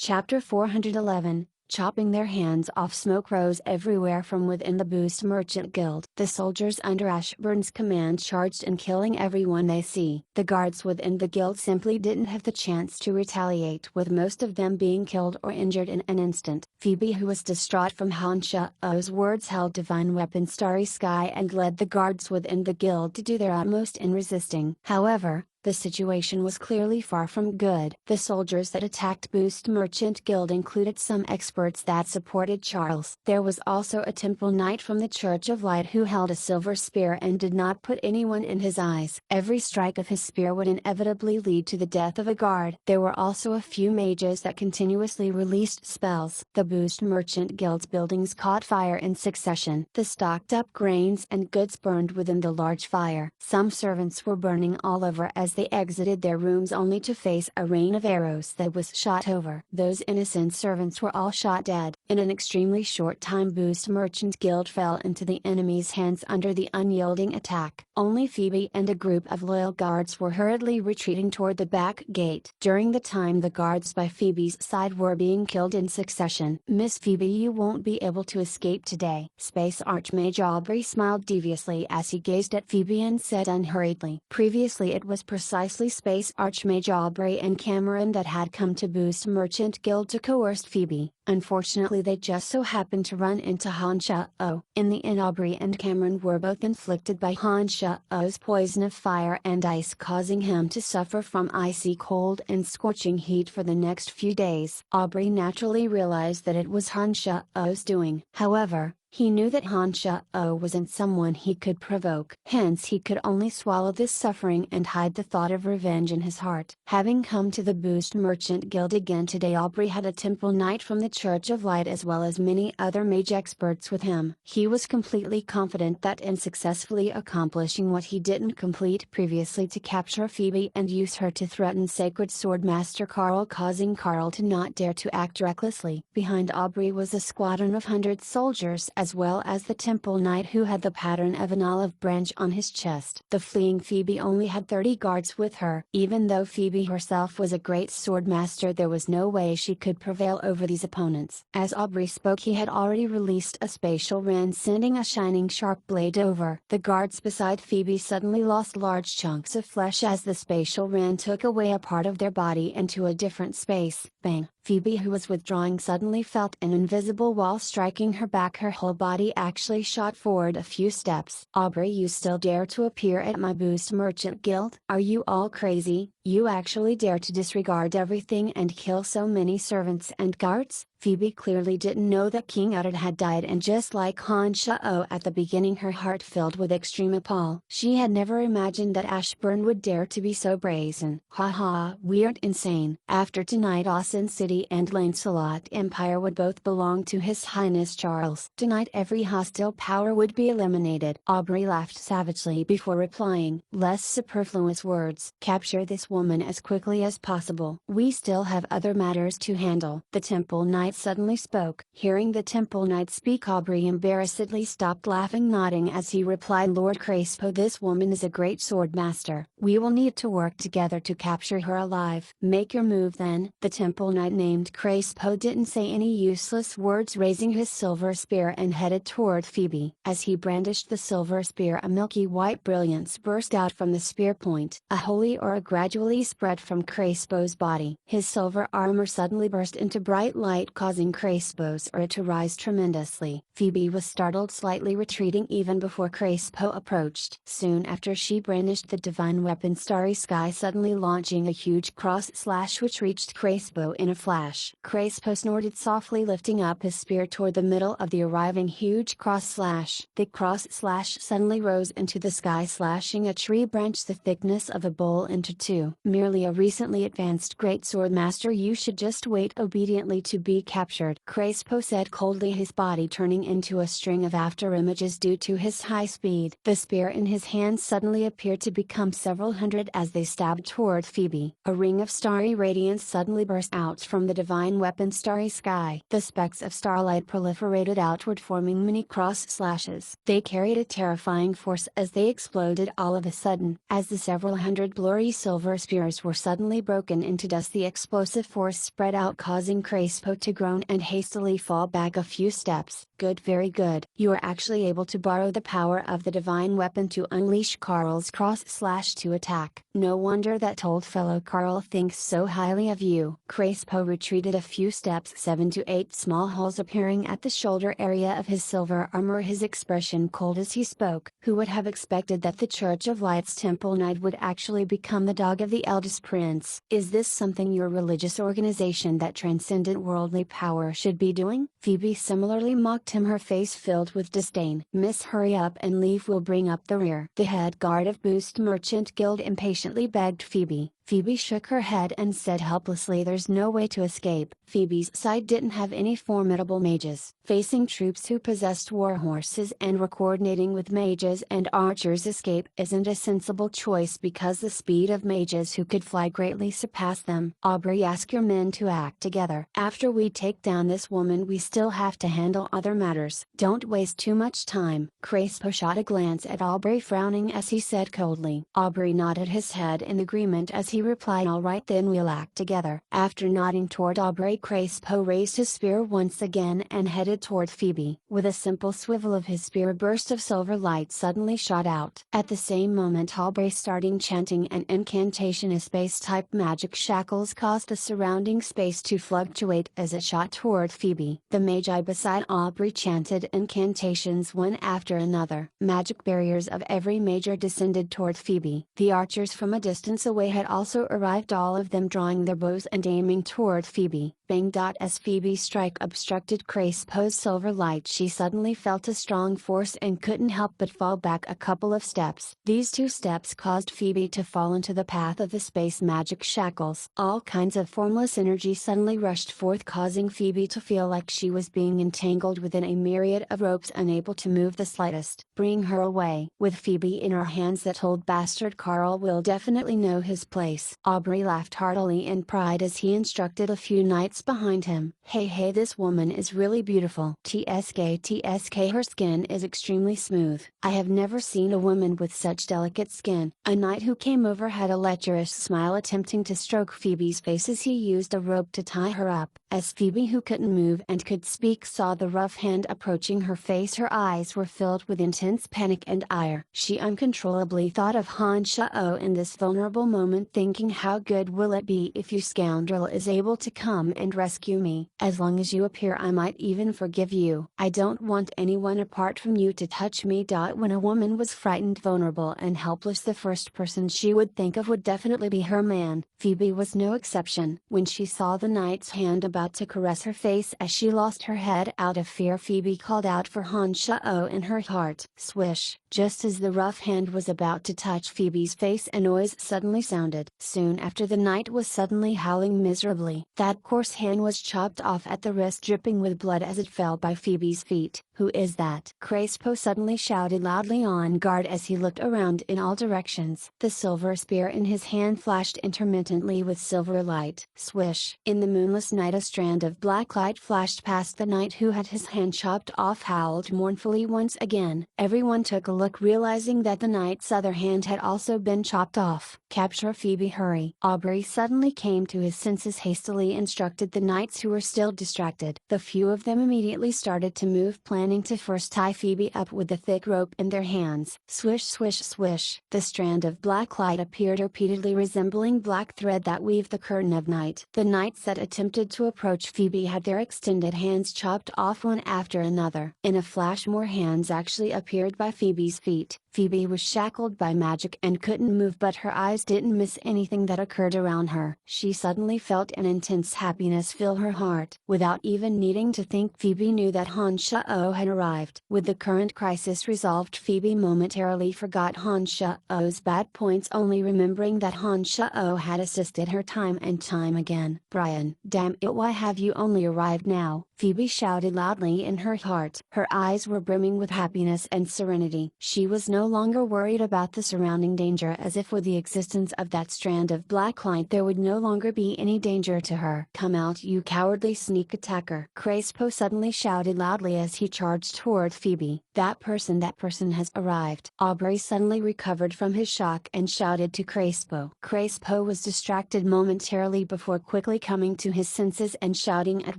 Chapter 411, Chopping their hands off. Smoke rose everywhere from within the Boost Merchant Guild. The soldiers under Ashburn's command charged in, killing everyone they see. The guards within the guild simply didn't have the chance to retaliate, with most of them being killed or injured in an instant. Phoebe, who was distraught from Han Sha'o's words, held divine weapon Starry Sky and led the guards within the guild to do their utmost in resisting. However, the situation was clearly far from good. The soldiers that attacked Boost Merchant Guild included some experts that supported Charles. There was also a temple knight from the Church of Light who held a silver spear and did not put anyone in his eyes. Every strike of his spear would inevitably lead to the death of a guard. There were also a few mages that continuously released spells. The Boost Merchant Guild's buildings caught fire in succession. The stocked up grains and goods burned within the large fire. Some servants were burning all over as they exited their rooms, only to face a rain of arrows that was shot over. Those innocent servants were all shot dead. In an extremely short time, Boost Merchant Guild fell into the enemy's hands under the unyielding attack. Only Phoebe and a group of loyal guards were hurriedly retreating toward the back gate. During the time the guards by Phoebe's side were being killed in succession. "Miss Phoebe, you won't be able to escape today." Space Archmage Aubrey smiled deviously as he gazed at Phoebe and said unhurriedly. Previously it was precisely Space Archmage Aubrey and Cameron that had come to Boost Merchant Guild to coerce Phoebe. Unfortunately, they just so happened to run into Han Sha'o. In the end, Aubrey and Cameron were both inflicted by Han Sha'o's poison of fire and ice, causing him to suffer from icy cold and scorching heat for the next few days. Aubrey naturally realized that it was Han Sha'o's doing. However, he knew that Han Sha'o wasn't someone he could provoke. Hence he could only swallow this suffering and hide the thought of revenge in his heart. Having come to the Boost Merchant Guild again today, Aubrey had a temple knight from the Church of Light as well as many other mage experts with him. He was completely confident that in successfully accomplishing what he didn't complete previously, to capture Phoebe and use her to threaten Sacred Sword Master Carl, causing Carl to not dare to act recklessly. Behind Aubrey was a squadron of 100 soldiers, as well as the temple knight who had the pattern of an olive branch on his chest. The fleeing Phoebe only had 30 guards with her. Even though Phoebe herself was a great sword master, there was no way she could prevail over these opponents. As Aubrey spoke, he had already released a spatial rend, sending a shining sharp blade over. The guards beside Phoebe suddenly lost large chunks of flesh as the spatial rend took away a part of their body into a different space. Bang! Phoebe, who was withdrawing, suddenly felt an invisible wall striking her back. Her whole body actually shot forward a few steps. "Aubrey, you still dare to appear at my Boost Merchant Guild? Are you all crazy? You actually dare to disregard everything and kill so many servants and guards?" Phoebe clearly didn't know that King Uddard had died, and just like Han Sha'o at the beginning, her heart filled with extreme appall. She had never imagined that Ashburn would dare to be so brazen. "Ha, we aren't insane. After tonight, Austin City and Lancelot Empire would both belong to His Highness Charles. Tonight every hostile power would be eliminated." Aubrey laughed savagely before replying, "Less superfluous words. Capture this woman as quickly as possible. We still have other matters to handle." The temple knight suddenly spoke. Hearing the temple knight speak, Aubrey embarrassedly stopped laughing, nodding as he replied, "Lord Crespo, this woman is a great sword master. We will need to work together to capture her alive." "Make your move then." The temple knight named Crespo didn't say any useless words, raising his silver spear and headed toward Phoebe. As he brandished the silver spear, a milky white brilliance burst out from the spear point. A holy aura gradually spread from Crespo's body. His silver armor suddenly burst into bright light, causing Crespo's aura to rise tremendously. Phoebe was startled, slightly retreating even before Crespo approached. Soon after, she brandished the divine weapon Starry Sky, suddenly launching a huge cross slash which reached Crespo in a flash. Crespo snorted softly, lifting up his spear toward the middle of the arriving huge cross slash. The cross slash suddenly rose into the sky, slashing a tree branch the thickness of a bowl into two. "Merely a recently advanced great sword master. You should just wait obediently to be captured," Crespo said coldly, his body turning into a string of afterimages due to his high speed. The spear in his hand suddenly appeared to become several hundred as they stabbed toward Phoebe. A ring of starry radiance suddenly burst out from the divine weapon Starry Sky. The specks of starlight proliferated outward, forming many cross slashes. They carried a terrifying force as they exploded all of a sudden. As the several hundred blurry silver spears were suddenly broken into dust. The explosive force spread out, causing Crespo to groan and hastily fall back a few steps. Good, very good. You are actually able to borrow the power of the divine weapon to unleash Carl's cross/to attack. No wonder that old fellow Carl thinks so highly of you. Crespo retreated a few steps, 7 to 8 small holes appearing at the shoulder area of his silver armor, his expression cold as he spoke. Who would have expected that the Church of Light's Temple Knight would actually become the dog of the eldest prince? Is this something your religious organization that transcendent worldly power should be doing? Phoebe similarly mocked him, her face filled with disdain. Miss, hurry up and leave, we'll bring up the rear. The head guard of Boost Merchant Guild impatiently begged Phoebe. Phoebe shook her head and said helplessly, there's no way to escape. Phoebe's side didn't have any formidable mages. Facing troops who possessed warhorses and were coordinating with mages and archers, escape isn't a sensible choice because the speed of mages who could fly greatly surpass them. Aubrey, ask your men to act together. After we take down this woman, we still have to handle other matters. Don't waste too much time. Crespo shot a glance at Aubrey, frowning as he said coldly. Aubrey nodded his head in agreement as he replied, all right then, we'll act together. After nodding toward Aubrey, Crespo raised his spear once again and headed toward Phoebe. With a simple swivel of his spear, a burst of silver light suddenly shot out. At the same moment, Aubrey started chanting an incantation. A space-type magic shackles caused the surrounding space to fluctuate as it shot toward Phoebe. The magi beside Aubrey chanted incantations one after another. Magic barriers of every major descended toward Phoebe. The archers from a distance away had also arrived, all of them drawing their bows and aiming toward Phoebe. Bang! As Phoebe's strike obstructed Crespo's silver light, she suddenly felt a strong force and couldn't help but fall back a couple of steps. These 2 steps caused Phoebe to fall into the path of the space magic shackles. All kinds of formless energy suddenly rushed forth, causing Phoebe to feel like she was being entangled within a myriad of ropes, unable to move the slightest. Bring her away. With Phoebe in her hands, that old bastard Carl will definitely know his place. Aubrey laughed heartily in pride as he instructed a few knights behind him. Hey, this woman is really beautiful. TSK, her skin is extremely smooth. I have never seen a woman with such delicate skin. A knight who came over had a lecherous smile, attempting to stroke Phoebe's face as he used a rope to tie her up. As Phoebe, who couldn't move and could speak, saw the rough hand approaching her face, her eyes were filled with intense panic and ire. She uncontrollably thought of Han Shao in this vulnerable moment, thinking, how good will it be if you scoundrel is able to come and rescue me? As long as you appear, I might even forgive you. I don't want anyone apart from you to touch me. When a woman was frightened, vulnerable and helpless, the first person she would think of would definitely be her man. Phoebe was no exception. When she saw the knight's hand about to caress her face as she lost her head out of fear, Phoebe called out for Han Shao in her heart. Swish! Just as the rough hand was about to touch Phoebe's face, a noise suddenly sounded. Soon after, the knight was suddenly howling miserably. That coarse hand was chopped off at the wrist, dripping with blood as it fell by Phoebe's feet. Who is that? Crespo suddenly shouted, loudly on guard as he looked around in all directions. The silver spear in his hand flashed intermittently with silver light. Swish! In the moonless night, a strand of black light flashed past. The knight who had his hand chopped off howled mournfully once again. Everyone took a look, realizing that the knight's other hand had also been chopped off. Capture Phoebe, hurry! Aubrey suddenly came to his senses, hastily instructed the knights who were still distracted. The few of them immediately started to move, planning to first tie Phoebe up with the thick rope in their hands. Swish, swish, swish! The strand of black light appeared, repeatedly resembling black thread that weaved the curtain of night. The knights that attempted to approach Phoebe had their extended hands chopped off one after another. In a flash, more hands actually appeared by Phoebe's feet. Phoebe was shackled by magic and couldn't move, but her eyes didn't miss anything that occurred around her. She suddenly felt an intense happiness fill her heart. Without even needing to think, Phoebe knew that Han Shao had arrived. With the current crisis resolved, Phoebe momentarily forgot Han Shao's bad points, only remembering that Han Shao had assisted her time and time again. Brian, damn it, why have you only arrived now? Phoebe shouted loudly in her heart. Her eyes were brimming with happiness and serenity. She was no longer worried about the surrounding danger, as if with the existence of that strand of black light there would no longer be any danger to her. Come out, you cowardly sneak attacker!" Crespo suddenly shouted loudly as he charged toward Phoebe. That person has arrived." Aubrey suddenly recovered from his shock and shouted to Crespo. Crespo was distracted momentarily before quickly coming to his senses and shouting at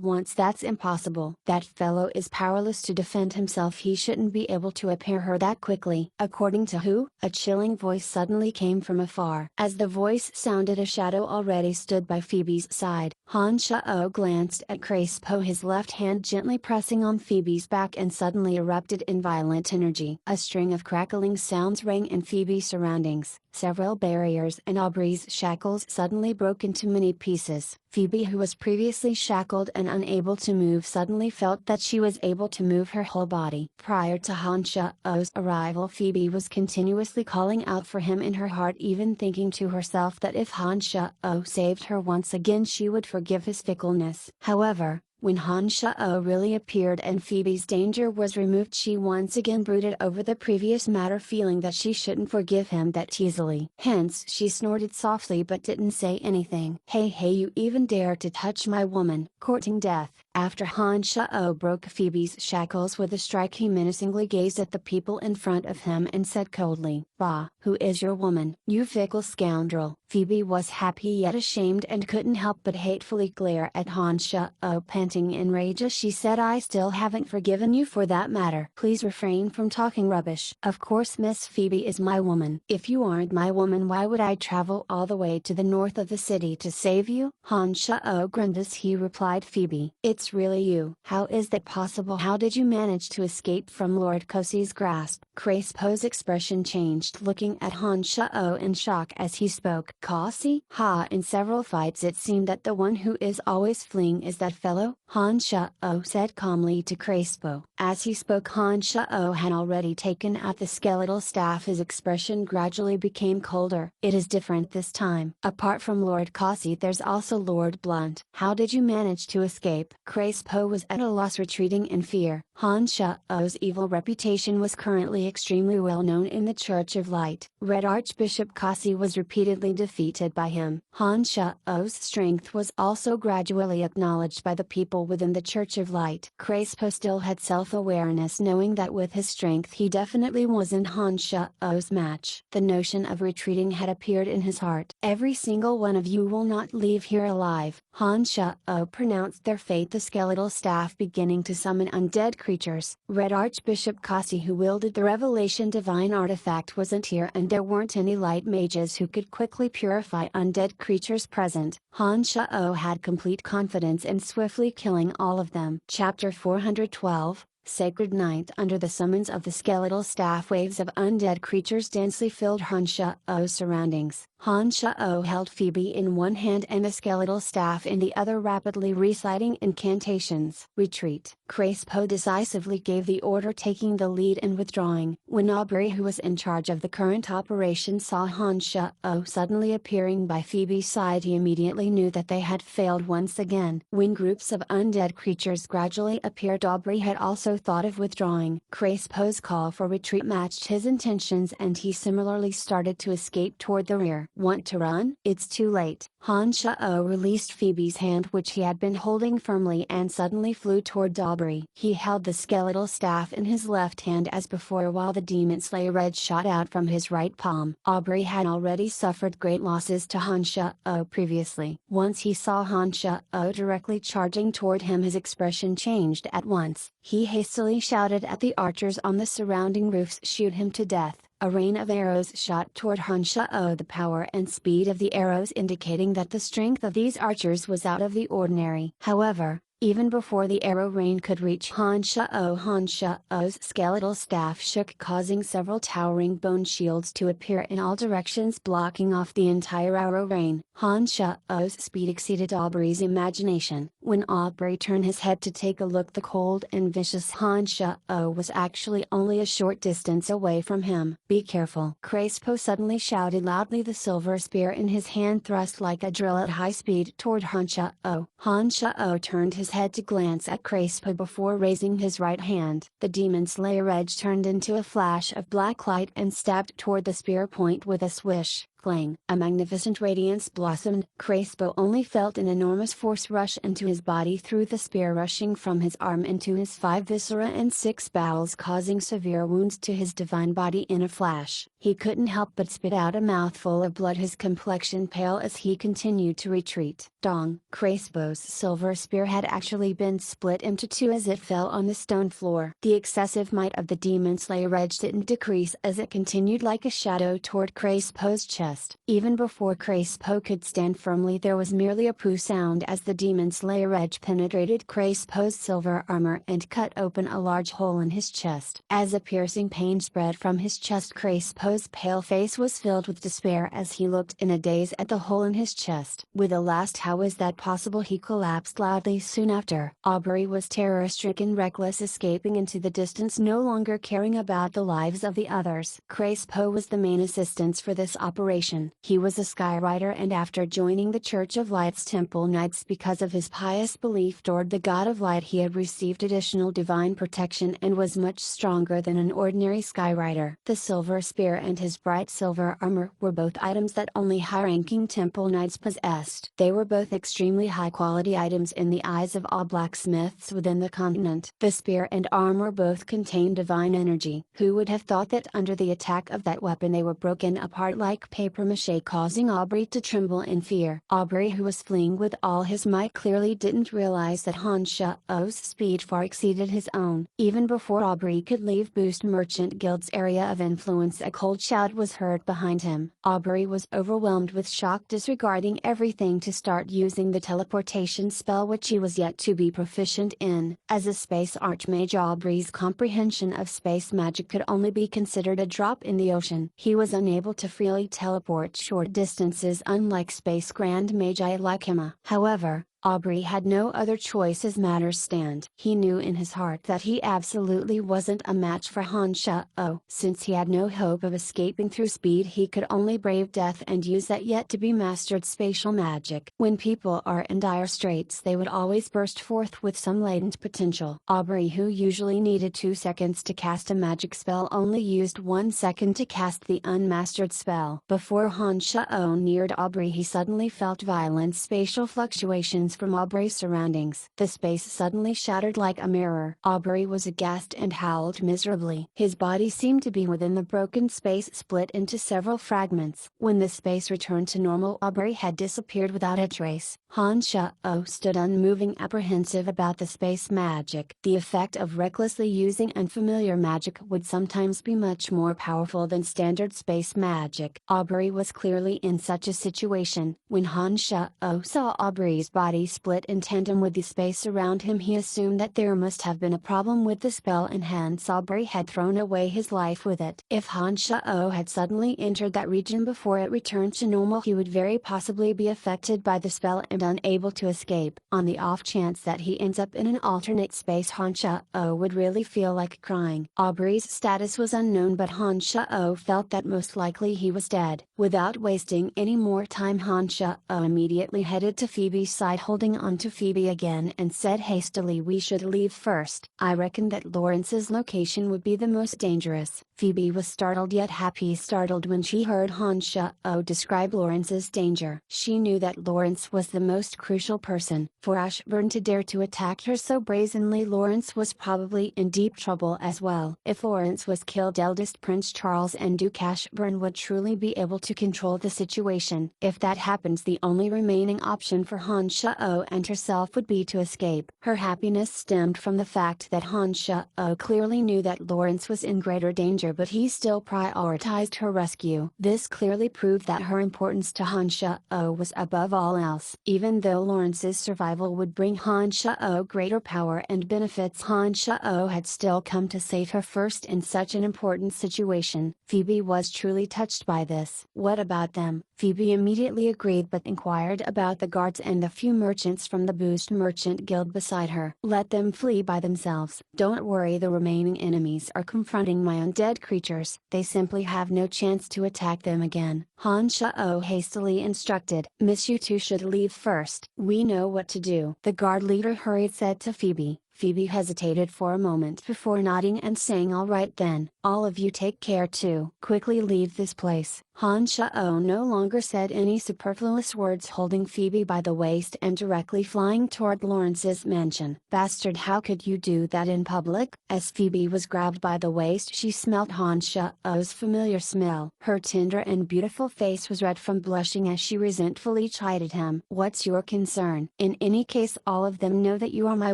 once, "That's impossible. That fellow is powerless to defend himself. He shouldn't be able to appear her that quickly." "According to who?" A chilling voice suddenly came from afar. As the voice sounded, a shadow already stood by Phoebe's side. Han Shao glanced at Crespo, his left hand gently pressing on Phoebe's back, and suddenly erupted in violent energy. A string of crackling sounds rang in Phoebe's surroundings. Several barriers and Aubrey's shackles suddenly broke into many pieces. Phoebe, who was previously shackled and unable to move, suddenly felt that she was able to move her whole body. Prior to Han Shao's arrival, Phoebe was continuously calling out for him in her heart, even thinking to herself that if Han Shao saved her once again, she would forgive his fickleness. However, when Han Shao really appeared and Phoebe's danger was removed, she once again brooded over the previous matter, feeling that she shouldn't forgive him that easily. Hence she snorted softly but didn't say anything. Hey, you even dare to touch my woman!" Courting death. After Han Shao broke Phoebe's shackles with a strike, he menacingly gazed at the people in front of him and said coldly, "Bah, who is your woman?" "You fickle scoundrel!" Phoebe was happy yet ashamed and couldn't help but hatefully glare at Han Shao, panting in rage as she said, "I still haven't forgiven you for that matter." "Please refrain from talking rubbish." "Of course Miss Phoebe is my woman." "If you aren't my woman, why would I travel all the way to the north of the city to save you?" Han Shao grinned as he replied, "Phoebe, it's really you. How is that possible? How did you manage to escape from Lord Kosi's grasp?" Crespo's expression changed, looking at Han Shao in shock as he spoke. "Kosi? Ha, in several fights it seemed that the one who is always fleeing is that fellow," Han Shao said calmly to Crespo. As he spoke, Han Shao had already taken out the skeletal staff. His expression gradually became colder. "It is different this time. Apart from Lord Kosi, there's also Lord Blunt." "How did you manage to escape?" Crespo was at a loss, retreating in fear. Han Shao's evil reputation was currently extremely well known in the Church of Light. Red Archbishop Kosi was repeatedly defeated by him. Han Shao's strength was also gradually acknowledged by the people within the Church of Light. Crespo still had self-awareness, knowing that with his strength he definitely wasn't Han Shao's match. The notion of retreating had appeared in his heart. "Every single one of you will not leave here alive." Han Shao pronounced their fate, the skeletal staff beginning to summon undead creatures. Red Archbishop Kosi, who wielded the Revelation Divine artifact, wasn't here, and there weren't any light mages who could quickly purify undead creatures present. Han Shao had complete confidence in swiftly killing all of them. Chapter 412, Sacred Night. Under the summons of the skeletal staff, waves of undead creatures densely filled Han Shao's surroundings. Han Shao held Phoebe in one hand and the skeletal staff in the other, rapidly reciting incantations. "Retreat!" Crespo decisively gave the order, taking the lead in withdrawing. When Aubrey, who was in charge of the current operation, saw Han Shao suddenly appearing by Phoebe's side, he immediately knew that they had failed once again. When groups of undead creatures gradually appeared, Aubrey had also thought of withdrawing. Crespo's call for retreat matched his intentions, and he similarly started to escape toward the rear. "Want to run? It's too late." Han Shao released Phoebe's hand, which he had been holding firmly, and suddenly flew toward Aubrey. He held the skeletal staff in his left hand as before, while the demon slayer edge shot out from his right palm. Aubrey had already suffered great losses to Han Shao previously. Once he saw Han Shao directly charging toward him, his expression changed at once. He hastily shouted at the archers on the surrounding roofs, "Shoot him to death!" A rain of arrows shot toward Han Shao, the power and speed of the arrows indicating that the strength of these archers was out of the ordinary. However, even before the arrow rain could reach Han Shao's skeletal staff shook, causing several towering bone shields to appear in all directions, blocking off the entire arrow rain. Han Shao's speed exceeded Aubrey's imagination. When Aubrey turned his head to take a look, the cold and vicious Han Shao was actually only a short distance away from him. "Be careful!" Crespo suddenly shouted loudly, the silver spear in his hand thrust like a drill at high speed toward Han Shao. Han Shao turned his head to glance at Crespo before raising his right hand. The demon slayer edge turned into a flash of black light and stabbed toward the spear point with a swish. Clang! A magnificent radiance blossomed. Crespo only felt an enormous force rush into his body through the spear rushing from his arm into his 5 viscera and 6 bowels, causing severe wounds to his divine body in a flash. He couldn't help but spit out a mouthful of blood, his complexion pale as he continued to retreat. Dong! Crespo's silver spear had actually been split into 2 as it fell on the stone floor. The excessive might of the demon slayer edge didn't decrease as it continued like a shadow toward Crespo's chest. Even before Crespo could stand firmly, there was merely a poo sound as the demon slayer edge penetrated Crespo's silver armor and cut open a large hole in his chest. As a piercing pain spread from his chest, Crespo's pale face was filled with despair as he looked in a daze at the hole in his chest. With a last "how is that possible?" he collapsed loudly soon after. Aubrey was terror-stricken, reckless, escaping into the distance, no longer caring about the lives of the others. Crespo was the main assistance for this operation. He was a Skyrider, and after joining the Church of Light's Temple Knights because of his pious belief toward the God of Light, he had received additional divine protection and was much stronger than an ordinary Skyrider. The silver spear and his bright silver armor were both items that only high-ranking Temple Knights possessed. They were both extremely high-quality items in the eyes of all blacksmiths within the continent. The spear and armor both contained divine energy. Who would have thought that under the attack of that weapon they were broken apart like papier-mâché, causing Aubrey to tremble in fear. Aubrey, who was fleeing with all his might, clearly didn't realize that Han Shao-Oh's speed far exceeded his own. Even before Aubrey could leave Boost Merchant Guild's area of influence, a cold shout was heard behind him. Aubrey was overwhelmed with shock, disregarding everything to start using the teleportation spell, which he was yet to be proficient in. As a space archmage, Aubrey's comprehension of space magic could only be considered a drop in the ocean. He was unable to freely teleport short distances, unlike space grand magi like him. However, Aubrey had no other choice as matters stand. He knew in his heart that he absolutely wasn't a match for Han Shao. Since he had no hope of escaping through speed, he could only brave death and use that yet to be mastered spatial magic. When people are in dire straits, they would always burst forth with some latent potential. Aubrey, who usually needed 2 seconds to cast a magic spell, only used 1 second to cast the unmastered spell. Before Han Shao neared Aubrey, he suddenly felt violent spatial fluctuations from Aubrey's surroundings. The space suddenly shattered like a mirror. Aubrey was aghast and howled miserably. His body seemed to be within the broken space, split into several fragments. When the space returned to normal, Aubrey had disappeared without a trace. Han Shao stood unmoving, apprehensive about the space magic. The effect of recklessly using unfamiliar magic would sometimes be much more powerful than standard space magic. Aubrey was clearly in such a situation. When Han Shao saw Aubrey's body split in tandem with the space around him, he assumed that there must have been a problem with the spell, and hence Aubrey had thrown away his life with it. If Han Shao had suddenly entered that region before it returned to normal, he would very possibly be affected by the spell and unable to escape. On the off chance that he ends up in an alternate space, Han Shao would really feel like crying. Aubrey's status was unknown, but Han Shao felt that most likely he was dead. Without wasting any more time, Han Shao immediately headed to Phoebe's side, holding on to Phoebe again, and said hastily, "We should leave first. I reckon that Lawrence's location would be the most dangerous." Phoebe was startled, yet happy, startled when she heard Han Shao describe Lawrence's danger. She knew that Lawrence was the most crucial person. For Ashburn to dare to attack her so brazenly, Lawrence was probably in deep trouble as well. If Lawrence was killed, eldest Prince Charles and Duke Ashburn would truly be able to control the situation. If that happens, the only remaining option for Han Shao and herself would be to escape. Her happiness stemmed from the fact that Han Shao clearly knew that Lawrence was in greater danger, but he still prioritized her rescue. This clearly proved that her importance to Han Shao was above all else. Even though Lawrence's survival would bring Han Shao greater power and benefits, Han Shao had still come to save her first in such an important situation. Phoebe was truly touched by this. "What about them?" Phoebe immediately agreed, but inquired about the guards and the few merchants from the Boost Merchant Guild beside her. "Let them flee by themselves. Don't worry, the remaining enemies are confronting my undead creatures. They simply have no chance to attack them again," Han Shao hastily instructed. "Miss, you two should leave first. We know what to do." The guard leader hurried said to Phoebe. Phoebe hesitated for a moment before nodding and saying, "All right then, all of you take care too. Quickly leave this place." Han Shao no longer said any superfluous words, holding Phoebe by the waist and directly flying toward Lawrence's mansion. "Bastard, how could you do that in public?" As Phoebe was grabbed by the waist, she smelt Han Shao's familiar smell. Her tender and beautiful face was red from blushing as she resentfully chided him. "What's your concern? In any case, all of them know that you are my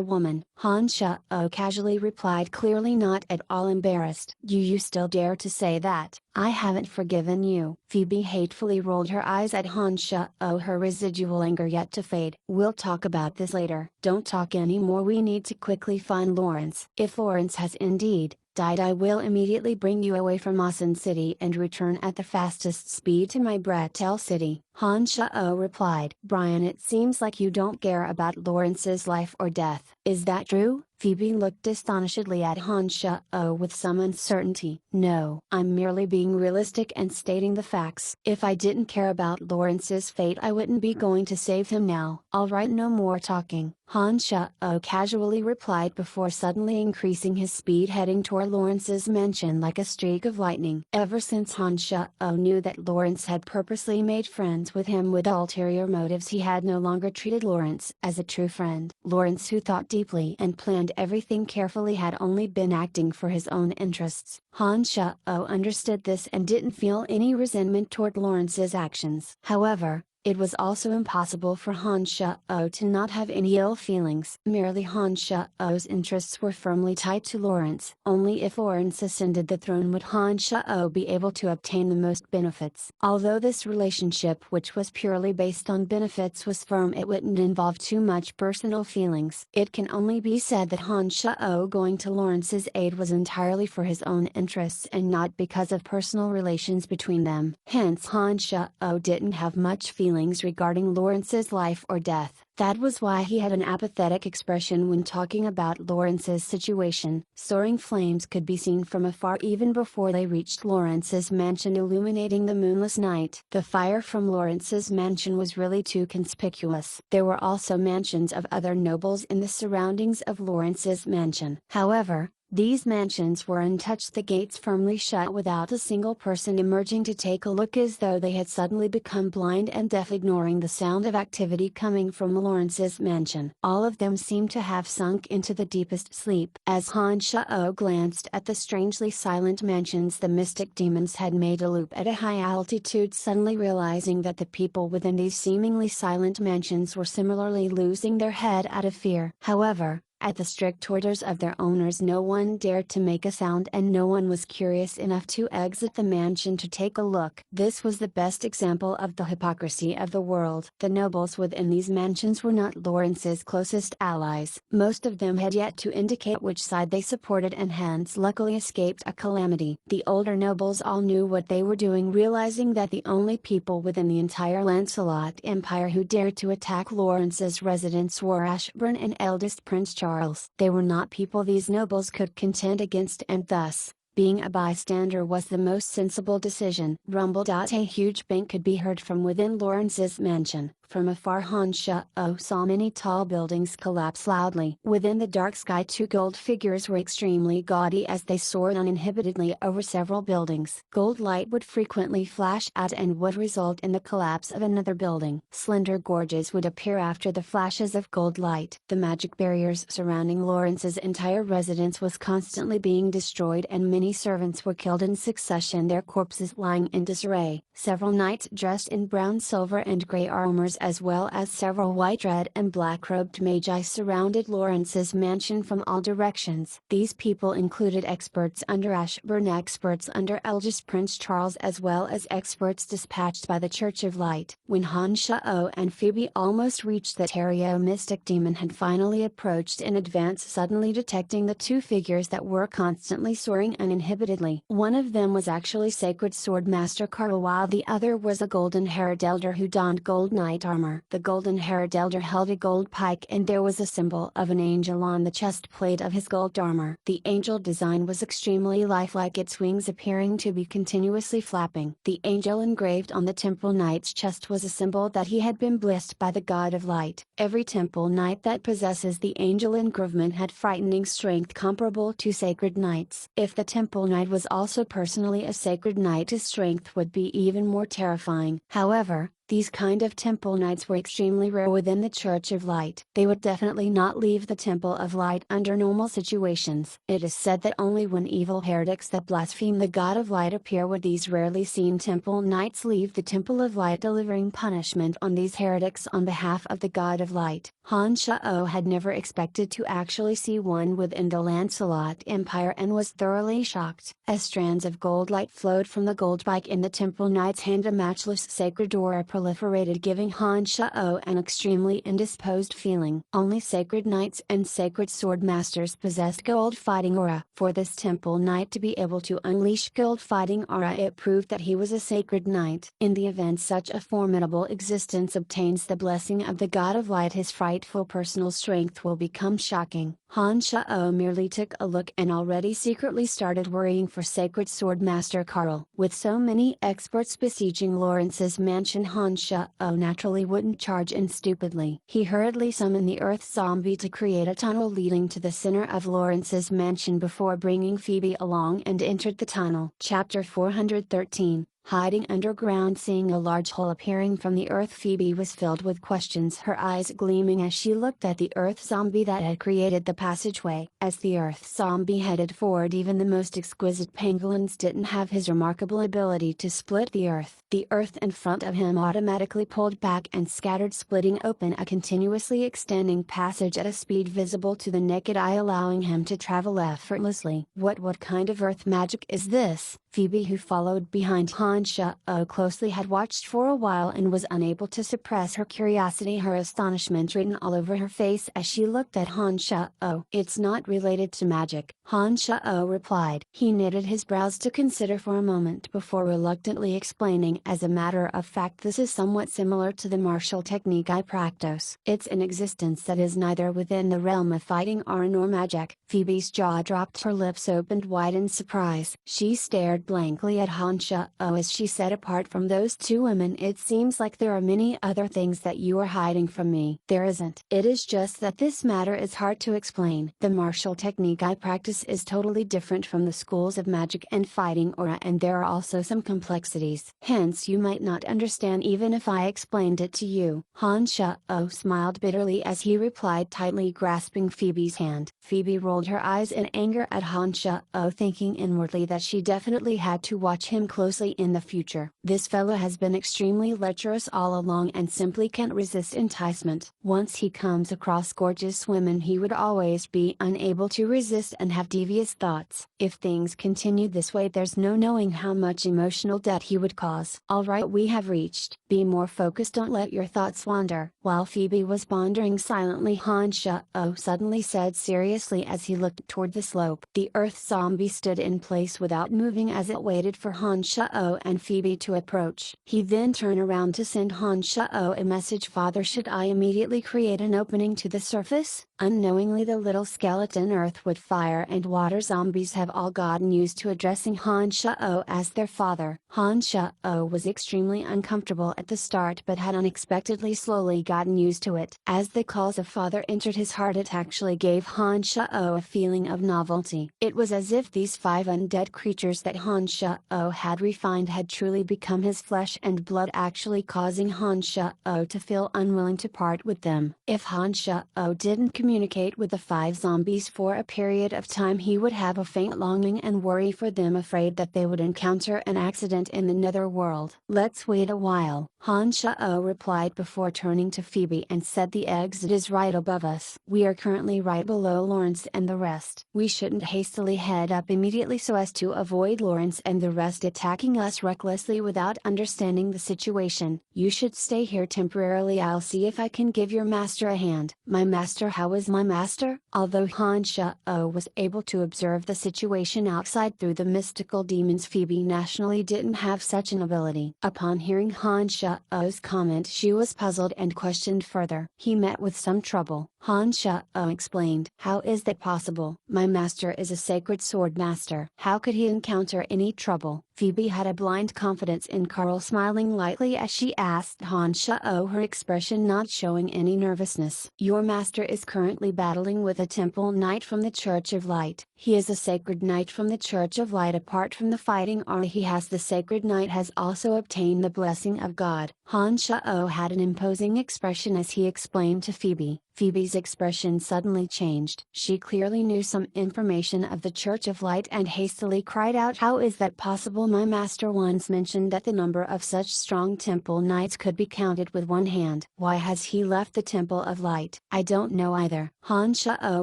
woman," Han Shao casually replied, clearly not at all embarrassed. You still dare to say that? I haven't forgiven you." Phoebe hatefully rolled her eyes at Han Shao, her residual anger yet to fade. "We'll talk about this later." "Don't talk anymore, we need to quickly find Lawrence. If Lawrence has indeed died, I will immediately bring you away from Awesome City and return at the fastest speed to my Bretel City," Han Shao replied. "Brian, it seems like you don't care about Lawrence's life or death. Is that true?" Phoebe looked astonishedly at Han Shao with some uncertainty. "No, I'm merely being realistic and stating the facts. If I didn't care about Lawrence's fate, I wouldn't be going to save him now." "All right, no more talking," Han Shao casually replied before suddenly increasing his speed, heading toward Lawrence's mansion like a streak of lightning. Ever since Han Shao knew that Lawrence had purposely made friends with him with ulterior motives, he had no longer treated Lawrence as a true friend. Lawrence, who thought deeply and planned everything carefully, had only been acting for his own interests. Han Shao understood this and didn't feel any resentment toward Lawrence's actions. However, it was also impossible for Han Shao to not have any ill feelings. Merely Han Shao's interests were firmly tied to Lawrence. Only if Lawrence ascended the throne would Han Shao be able to obtain the most benefits. Although this relationship, which was purely based on benefits, was firm, it wouldn't involve too much personal feelings. It can only be said that Han Shao going to Lawrence's aid was entirely for his own interests and not because of personal relations between them. Hence Han Shao didn't have much feelings regarding Lawrence's life or death. That was why he had an apathetic expression when talking about Lawrence's situation. Soaring flames could be seen from afar even before they reached Lawrence's mansion, illuminating the moonless night. The fire from Lawrence's mansion was really too conspicuous. There were also mansions of other nobles in the surroundings of Lawrence's mansion. However, these mansions were untouched, the gates firmly shut, without a single person emerging to take a look, as though they had suddenly become blind and deaf, ignoring the sound of activity coming from Lawrence's mansion. All of them seemed to have sunk into the deepest sleep. As Han Shao glanced at the strangely silent mansions, the mystic demons had made a loop at a high altitude, suddenly realizing that the people within these seemingly silent mansions were similarly losing their head out of fear. However, at the strict orders of their owners, no one dared to make a sound, and no one was curious enough to exit the mansion to take a look. This was the best example of the hypocrisy of the world. The nobles within these mansions were not Lawrence's closest allies. Most of them had yet to indicate which side they supported, and hence luckily escaped a calamity. The older nobles all knew what they were doing, realizing that the only people within the entire Lancelot Empire who dared to attack Lawrence's residence were Ashburn and eldest Prince Charles. They were not people these nobles could contend against, and thus, being a bystander was the most sensible decision. Rumble. A huge bang could be heard from within Lawrence's mansion. From afar, Han Shao saw many tall buildings collapse loudly. Within the dark sky, two gold figures were extremely gaudy as they soared uninhibitedly over several buildings. Gold light would frequently flash out and would result in the collapse of another building. Slender gorges would appear after the flashes of gold light. The magic barriers surrounding Lawrence's entire residence was constantly being destroyed, and many servants were killed in succession, their corpses lying in disarray. Several knights dressed in brown, silver and gray armors, as well as several white, red and black-robed magi, surrounded Lawrence's mansion from all directions. These people included experts under Ashburn, experts under eldest Prince Charles, as well as experts dispatched by the Church of Light. When Han Shao and Phoebe almost reached the Terrio, mystic demon had finally approached in advance, suddenly detecting the two figures that were constantly soaring uninhibitedly. One of them was actually Sacred Sword Master Carl, while the other was a golden-haired elder who donned gold knight plate armor. The golden-haired elder held a gold pike and there was a symbol of an angel on the chest plate of his gold armor. The angel design was extremely lifelike, its wings appearing to be continuously flapping. The angel engraved on the temple knight's chest was a symbol that he had been blessed by the god of light. Every temple knight that possesses the angel engravement had frightening strength comparable to sacred knights. If the temple knight was also personally a sacred knight, his strength would be even more terrifying. However, these kind of temple knights were extremely rare within the Church of Light. They would definitely not leave the Temple of Light under normal situations. It is said that only when evil heretics that blaspheme the God of Light appear would these rarely seen temple knights leave the Temple of Light, delivering punishment on these heretics on behalf of the God of Light. Han Shao had never expected to actually see one within the Lancelot Empire and was thoroughly shocked. As strands of gold light flowed from the gold pike in the temple knight's hand, a matchless sacred aura proliferated, giving Han Shao an extremely indisposed feeling. Only sacred knights and sacred sword masters possessed gold fighting aura. For this temple knight to be able to unleash gold fighting aura, it proved that he was a sacred knight. In the event such a formidable existence obtains the blessing of the God of Light, his frightful personal strength will become shocking. Han Shao merely took a look and already secretly started worrying for sacred sword master Carl. With so many experts besieging Lawrence's mansion, Han Shao naturally wouldn't charge in stupidly. He hurriedly summoned the Earth Zombie to create a tunnel leading to the center of Lawrence's mansion before bringing Phoebe along, and entered the tunnel. Chapter 413. Hiding underground. Seeing a large hole appearing from the earth, Phoebe was filled with questions, her eyes gleaming as she looked at the earth zombie that had created the passageway. As the earth zombie headed forward, even the most exquisite pangolins didn't have his remarkable ability to split the earth. The earth in front of him automatically pulled back and scattered, splitting open a continuously extending passage at a speed visible to the naked eye, allowing him to travel effortlessly. What kind of earth magic is this? Phoebe, who followed behind Han Shao closely, had watched for a while and was unable to suppress her curiosity, her astonishment written all over her face as she looked at Han Shao. It's not related to magic, Han Shao replied. He knitted his brows to consider for a moment before reluctantly explaining, as a matter of fact, this is somewhat similar to the martial technique I practice. It's an existence that is neither within the realm of fighting or nor magic. Phoebe's jaw dropped, her lips opened wide in surprise. She stared blankly at Han Shao as she said, apart from those two women, it seems like there are many other things that you are hiding from me. There isn't. It is just that this matter is hard to explain. The martial technique I practice is totally different from the schools of magic and fighting aura, and there are also some complexities. Hence you might not understand even if I explained it to you. Han Shao smiled bitterly as he replied, tightly grasping Phoebe's hand. Phoebe rolled her eyes in anger at Han Shao, thinking inwardly that she definitely had to watch him closely in the future. This fellow has been extremely lecherous all along and simply can't resist enticement. Once he comes across gorgeous women, he would always be unable to resist and have devious thoughts. If things continue this way, there's no knowing how much emotional debt he would cause. Alright, we have reached. Be more focused, don't let your thoughts wander. While Phoebe was pondering silently, Han Shao suddenly said seriously as he looked toward the slope. The earth zombie stood in place without moving as it waited for Han Shao and Phoebe to approach. He then turned around to send Han Shao a message. Father, should I immediately create an opening to the surface? Unknowingly, the little skeleton earth, wood, fire and water zombies have all gotten used to addressing Han Shao as their father. Han Shao was extremely uncomfortable at the start but had unexpectedly slowly gotten used to it. As the calls of father entered his heart, it actually gave Han Shao a feeling of novelty. It was as if these 5 undead creatures that Han Shao had refined had truly become his flesh and blood, actually causing Han Shao to feel unwilling to part with them. If Han Shao didn't communicate with the 5 zombies for a period of time, he would have a faint longing and worry for them, afraid that they would encounter an accident in the netherworld. Let's wait a while, Han Shao replied before turning to Phoebe and said, the exit is right above us. We are currently right below Lawrence and the rest. We shouldn't hastily head up immediately so as to avoid Lawrence and the rest attacking us recklessly without understanding the situation. You should stay here temporarily. I'll see if I can give your master a hand. My master, how is my master?" Although Han Shao was able to observe the situation outside through the mystical demons, Phoebe naturally didn't have such an ability. Upon hearing Han Shao's comment, she was puzzled and questioned further. He met with some trouble. Han Shao explained, "How is that possible? My master is a sacred sword master. How could he encounter any trouble?" Phoebe had a blind confidence in Carl, smiling lightly as she asked Han Shao, her expression not showing any nervousness. "Your master is currently battling with a temple knight from the Church of Light. He is a sacred knight from the Church of Light. Apart from the fighting aura he has, the sacred knight has also obtained the blessing of God." Han Shao had an imposing expression as he explained to Phoebe. Phoebe's expression suddenly changed. She clearly knew some information of the Church of Light and hastily cried out, "How is that possible? My master once mentioned that the number of such strong temple knights could be counted with one hand. Why has he left the Temple of Light?" "I don't know either," Han Shao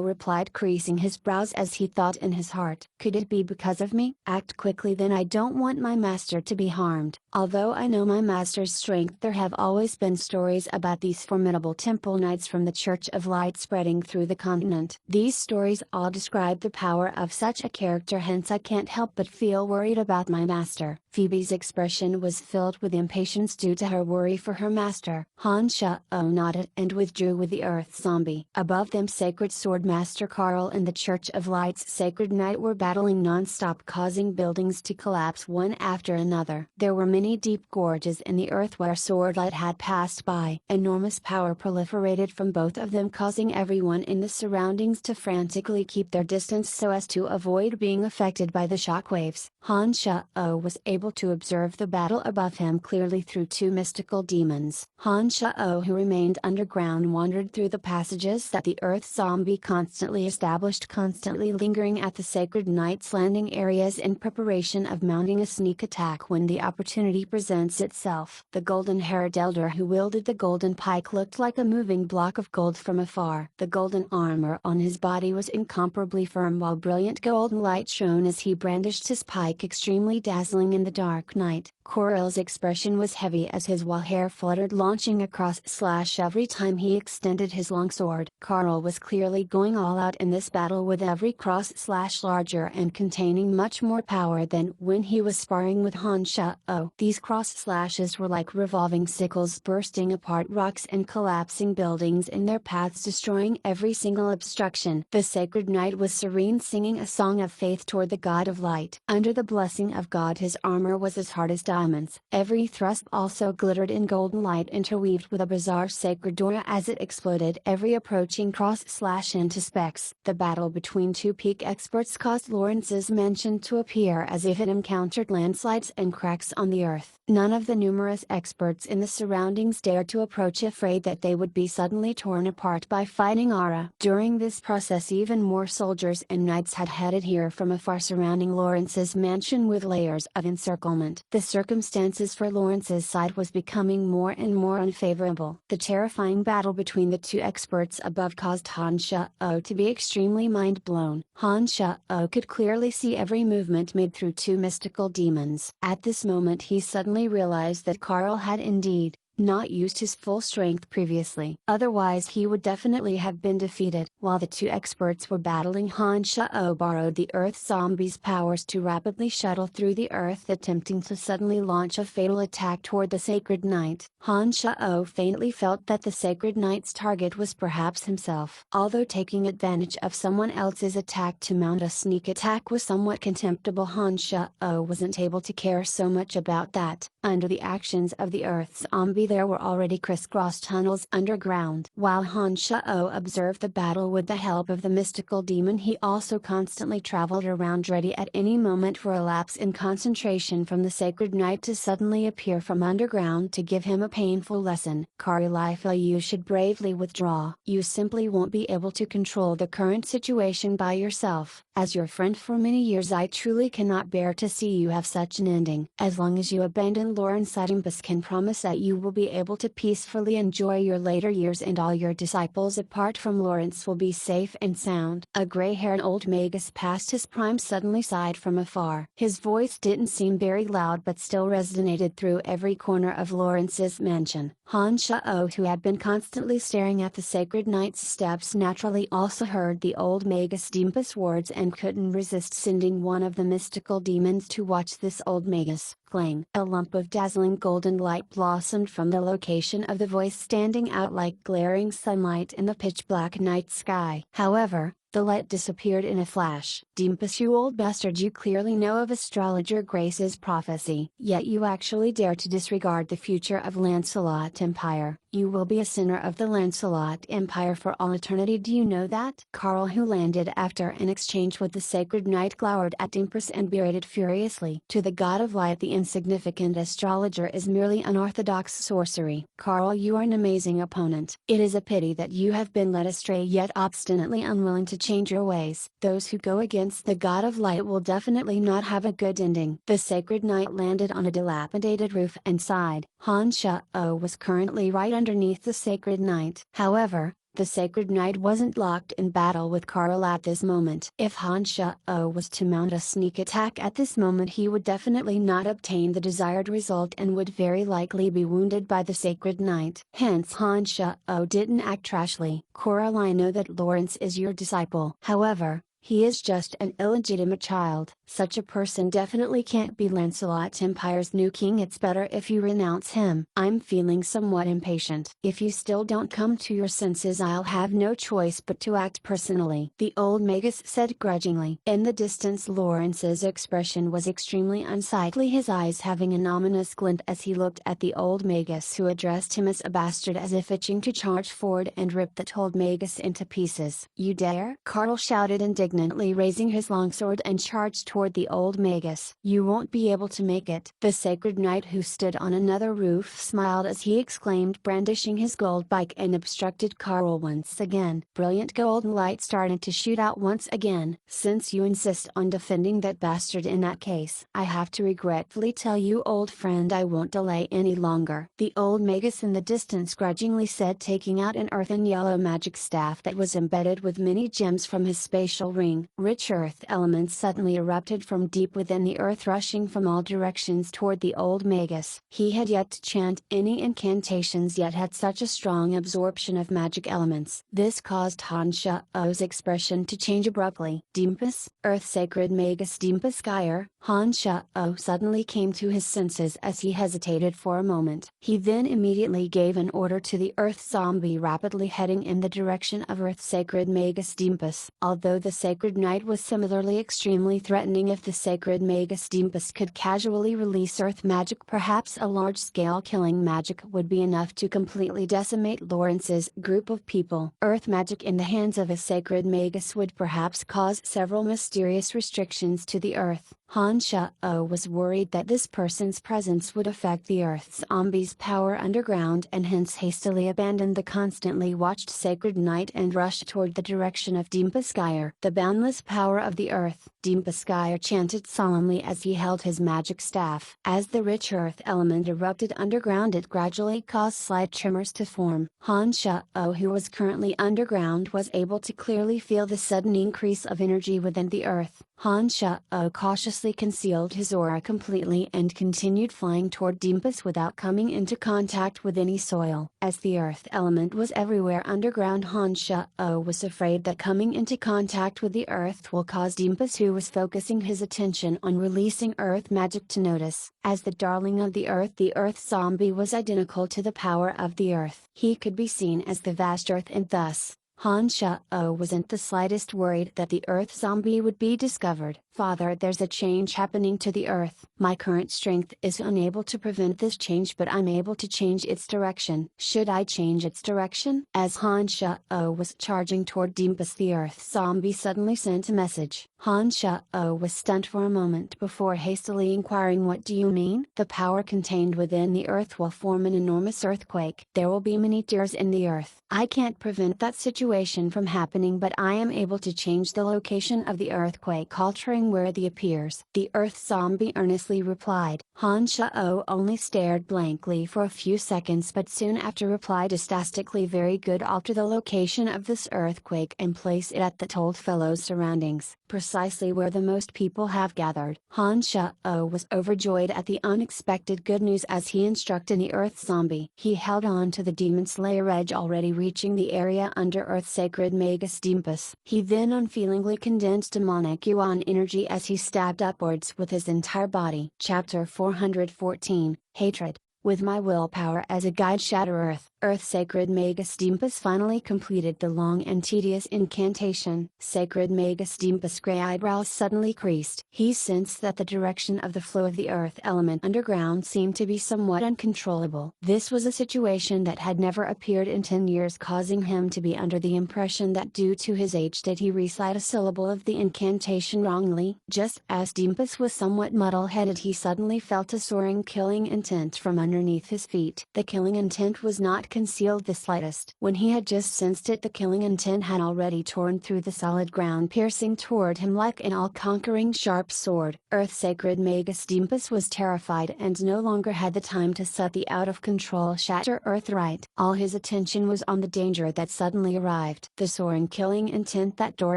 replied, creasing his brows as he thought in his heart. "Could it be because of me? Act quickly then, I don't want my master to be harmed." Although I know my master's strength, there have always been stories about these formidable temple knights from the Church of Light spreading through the continent. These stories all describe the power of such a character, hence I can't help but feel worried about my master. Phoebe's expression was filled with impatience due to her worry for her master. Han Shao nodded and withdrew with the Earth Zombie. Above them, Sacred Sword Master Carl and the Church of Light's Sacred Knight were battling non-stop, causing buildings to collapse one after another. There were many deep gorges in the earth where Sword Light had passed by. Enormous power proliferated from both of them, causing everyone in the surroundings to frantically keep their distance so as to avoid being affected by the shockwaves. Han Shao was able to observe the battle above him clearly through two mystical demons. Han Shao, who remained underground, wandered through the passages that the Earth Zombie constantly established, constantly lingering at the Sacred Knight's landing areas in preparation of mounting a sneak attack when the opportunity presents itself. The golden-haired elder who wielded the golden pike looked like a moving block of gold from afar. The golden armor on his body was incomparably firm, while brilliant golden light shone as he brandished his pike, extremely dazzling in the dark night. Coral's expression was heavy as his wild hair fluttered, launching a cross-slash every time he extended his long sword. Carl was clearly going all out in this battle, with every cross-slash larger and containing much more power than when he was sparring with Han Shao. These cross-slashes were like revolving sickles, bursting apart rocks and collapsing buildings in their paths, destroying every single obstruction. The Sacred Knight was serene, singing a song of faith toward the God of Light. Under the blessing of God, his armor was as hard as diamonds. Every thrust also glittered in golden light, interweaved with a bizarre sacred aura as it exploded every approaching cross-slash into specks. The battle between two peak experts caused Lawrence's mansion to appear as if it encountered landslides and cracks on the earth. None of the numerous experts in the surroundings dared to approach, afraid that they would be suddenly torn apart by fighting aura. During this process, even more soldiers and knights had headed here from afar, surrounding Lawrence's mansion with layers of encirclement. The circumstances for Lawrence's side was becoming more and more unfavorable. The terrifying battle between the two experts above caused Han Shao to be extremely mind-blown. Han Shao could clearly see every movement made through two mystical demons. At this moment he suddenly realized that Carl had indeed not used his full strength previously. Otherwise he would definitely have been defeated. While the two experts were battling, Han Shao borrowed the Earth Zombie's powers to rapidly shuttle through the earth, attempting to suddenly launch a fatal attack toward the Sacred Knight. Han Shao faintly felt that the Sacred Knight's target was perhaps himself. Although taking advantage of someone else's attack to mount a sneak attack was somewhat contemptible, Han Shao wasn't able to care so much about that. Under the actions of the Earth Zombie, there were already crisscross tunnels underground. While Han Shao observed the battle with the help of the mystical demon, he also constantly traveled around, ready at any moment for a lapse in concentration from the Sacred Knight to suddenly appear from underground to give him a painful lesson. Carl, I feel you should bravely withdraw. You simply won't be able to control the current situation by yourself. As your friend for many years, I truly cannot bear to see you have such an ending. As long as you abandon Lawrence, I can promise that you will will be able to peacefully enjoy your later years, and all your disciples apart from Lawrence will be safe and sound. A gray-haired old magus past his prime suddenly sighed from afar. His voice didn't seem very loud but still resonated through every corner of Lawrence's mansion. Han Shao, who had been constantly staring at the sacred knight's steps, naturally also heard the old magus Dimpus' words and couldn't resist sending one of the mystical demons to watch this old magus. Clang! A lump of dazzling golden light blossomed from the location of the voice, standing out like glaring sunlight in the pitch-black night sky. However, the light disappeared in a flash. Dimpus, you old bastard, you clearly know of astrologer Grace's prophecy, yet you actually dare to disregard the future of Lancelot Empire. You will be a sinner of the Lancelot Empire for all eternity, do you know that? Carl, who landed after an exchange with the sacred knight, glowered at Dimpus and berated furiously. To the god of light, the insignificant astrologer is merely unorthodox sorcery. Carl, you are an amazing opponent. It is a pity that you have been led astray yet obstinately unwilling to change your ways. Those who go against the god of light will definitely not have a good ending. The sacred knight landed on a dilapidated roof and sighed. Han Shao was currently right underneath the sacred knight. However, the sacred knight wasn't locked in battle with Carl at this moment. If Han Shao was to mount a sneak attack at this moment, he would definitely not obtain the desired result and would very likely be wounded by the sacred knight. Hence Han Shao didn't act rashly. Coral, I know that Lawrence is your disciple. However, he is just an illegitimate child. Such a person definitely can't be Lancelot Empire's new king. It's better if you renounce him. I'm feeling somewhat impatient. If you still don't come to your senses, I'll have no choice but to act personally, the old magus said grudgingly. In the distance, Lawrence's expression was extremely unsightly, his eyes having an ominous glint as he looked at the old magus, who addressed him as a bastard, as if itching to charge forward and rip that old magus into pieces. You dare? Carl shouted indignantly, raising his longsword and charged toward the old magus. You won't be able to make it. The sacred knight, who stood on another roof, smiled as he exclaimed, brandishing his gold bike, and obstructed Carl once again. Brilliant golden light started to shoot out once again. Since you insist on defending that bastard, in that case, I have to regretfully tell you, old friend, I won't delay any longer, the old magus in the distance grudgingly said, taking out an earthen yellow magic staff that was embedded with many gems from his spatial ring. Rich earth elements suddenly erupted from deep within the earth, rushing from all directions toward the old magus. He had yet to chant any incantations, yet had such a strong absorption of magic elements. This caused Han Shao's expression to change abruptly. Dimpus, earth sacred magus Dimpus Geyer. Han Shao suddenly came to his senses as he hesitated for a moment. He then immediately gave an order to the earth zombie, rapidly heading in the direction of earth sacred magus Dimpus. Although the sacred knight was similarly extremely threatening, if the sacred magus Dimpus could casually release earth magic, perhaps a large-scale killing magic would be enough to completely decimate Lawrence's group of people. Earth magic in the hands of a sacred magus would perhaps cause several mysterious restrictions to the earth. Han Shao was worried that this person's presence would affect the earth's zombies' power underground, and hence hastily abandoned the constantly watched sacred knight and rushed toward the direction of Dimpus Geyer. The boundless power of the earth, Dimpus Geyer chanted solemnly as he held his magic staff. As the rich earth element erupted underground, it gradually caused slight tremors to form. Han Shao, who was currently underground, was able to clearly feel the sudden increase of energy within the earth. Han Shao cautiously concealed his aura completely and continued flying toward Dimpus without coming into contact with any soil. As the earth element was everywhere underground, Han Shao was afraid that coming into contact with the earth will cause Dimpus, who was focusing his attention on releasing earth magic, to notice. As the darling of the earth zombie was identical to the power of the earth. He could be seen as the vast earth, and thus, Han Shao wasn't the slightest worried that the earth zombie would be discovered. Father, there's a change happening to the earth. My current strength is unable to prevent this change, but I'm able to change its direction. Should I change its direction? As Han Shao was charging toward Dimpus, the earth zombie suddenly sent a message. Han Shao was stunned for a moment before hastily inquiring, what do you mean? The power contained within the earth will form an enormous earthquake. There will be many tears in the earth. I can't prevent that situation from happening, but I am able to change the location of the earthquake, altering where it appears. The earth zombie earnestly replied. Han Shao only stared blankly for a few seconds, but soon after replied ecstatically, very good, alter the location of this earthquake and place it at the told fellow's surroundings, precisely where the most people have gathered. Han Shao was overjoyed at the unexpected good news as he instructed the earth zombie. He held on to the demon slayer edge, already reaching the area under earth sacred Magus Dimpus. He then unfeelingly condensed demonic yuan energy as he stabbed upwards with his entire body. Chapter 414, Hatred. With my willpower as a guide, shatter earth. Earth sacred Magus Dimpus finally completed the long and tedious incantation. Sacred Magus Dimpus' gray eyebrows suddenly creased. He sensed that the direction of the flow of the earth element underground seemed to be somewhat uncontrollable. This was a situation that had never appeared in 10 years, causing him to be under the impression that due to his age did he recite a syllable of the incantation wrongly. Just as Dimpus was somewhat muddle-headed, he suddenly felt a soaring killing intent from underneath his feet. The killing intent was not concealed the slightest. When he had just sensed it, the killing intent had already torn through the solid ground, piercing toward him like an all-conquering sharp sword. Earth sacred Magus Dimpus was terrified and no longer had the time to set the out-of-control shatter earth right. All his attention was on the danger that suddenly arrived. The soaring killing intent that tore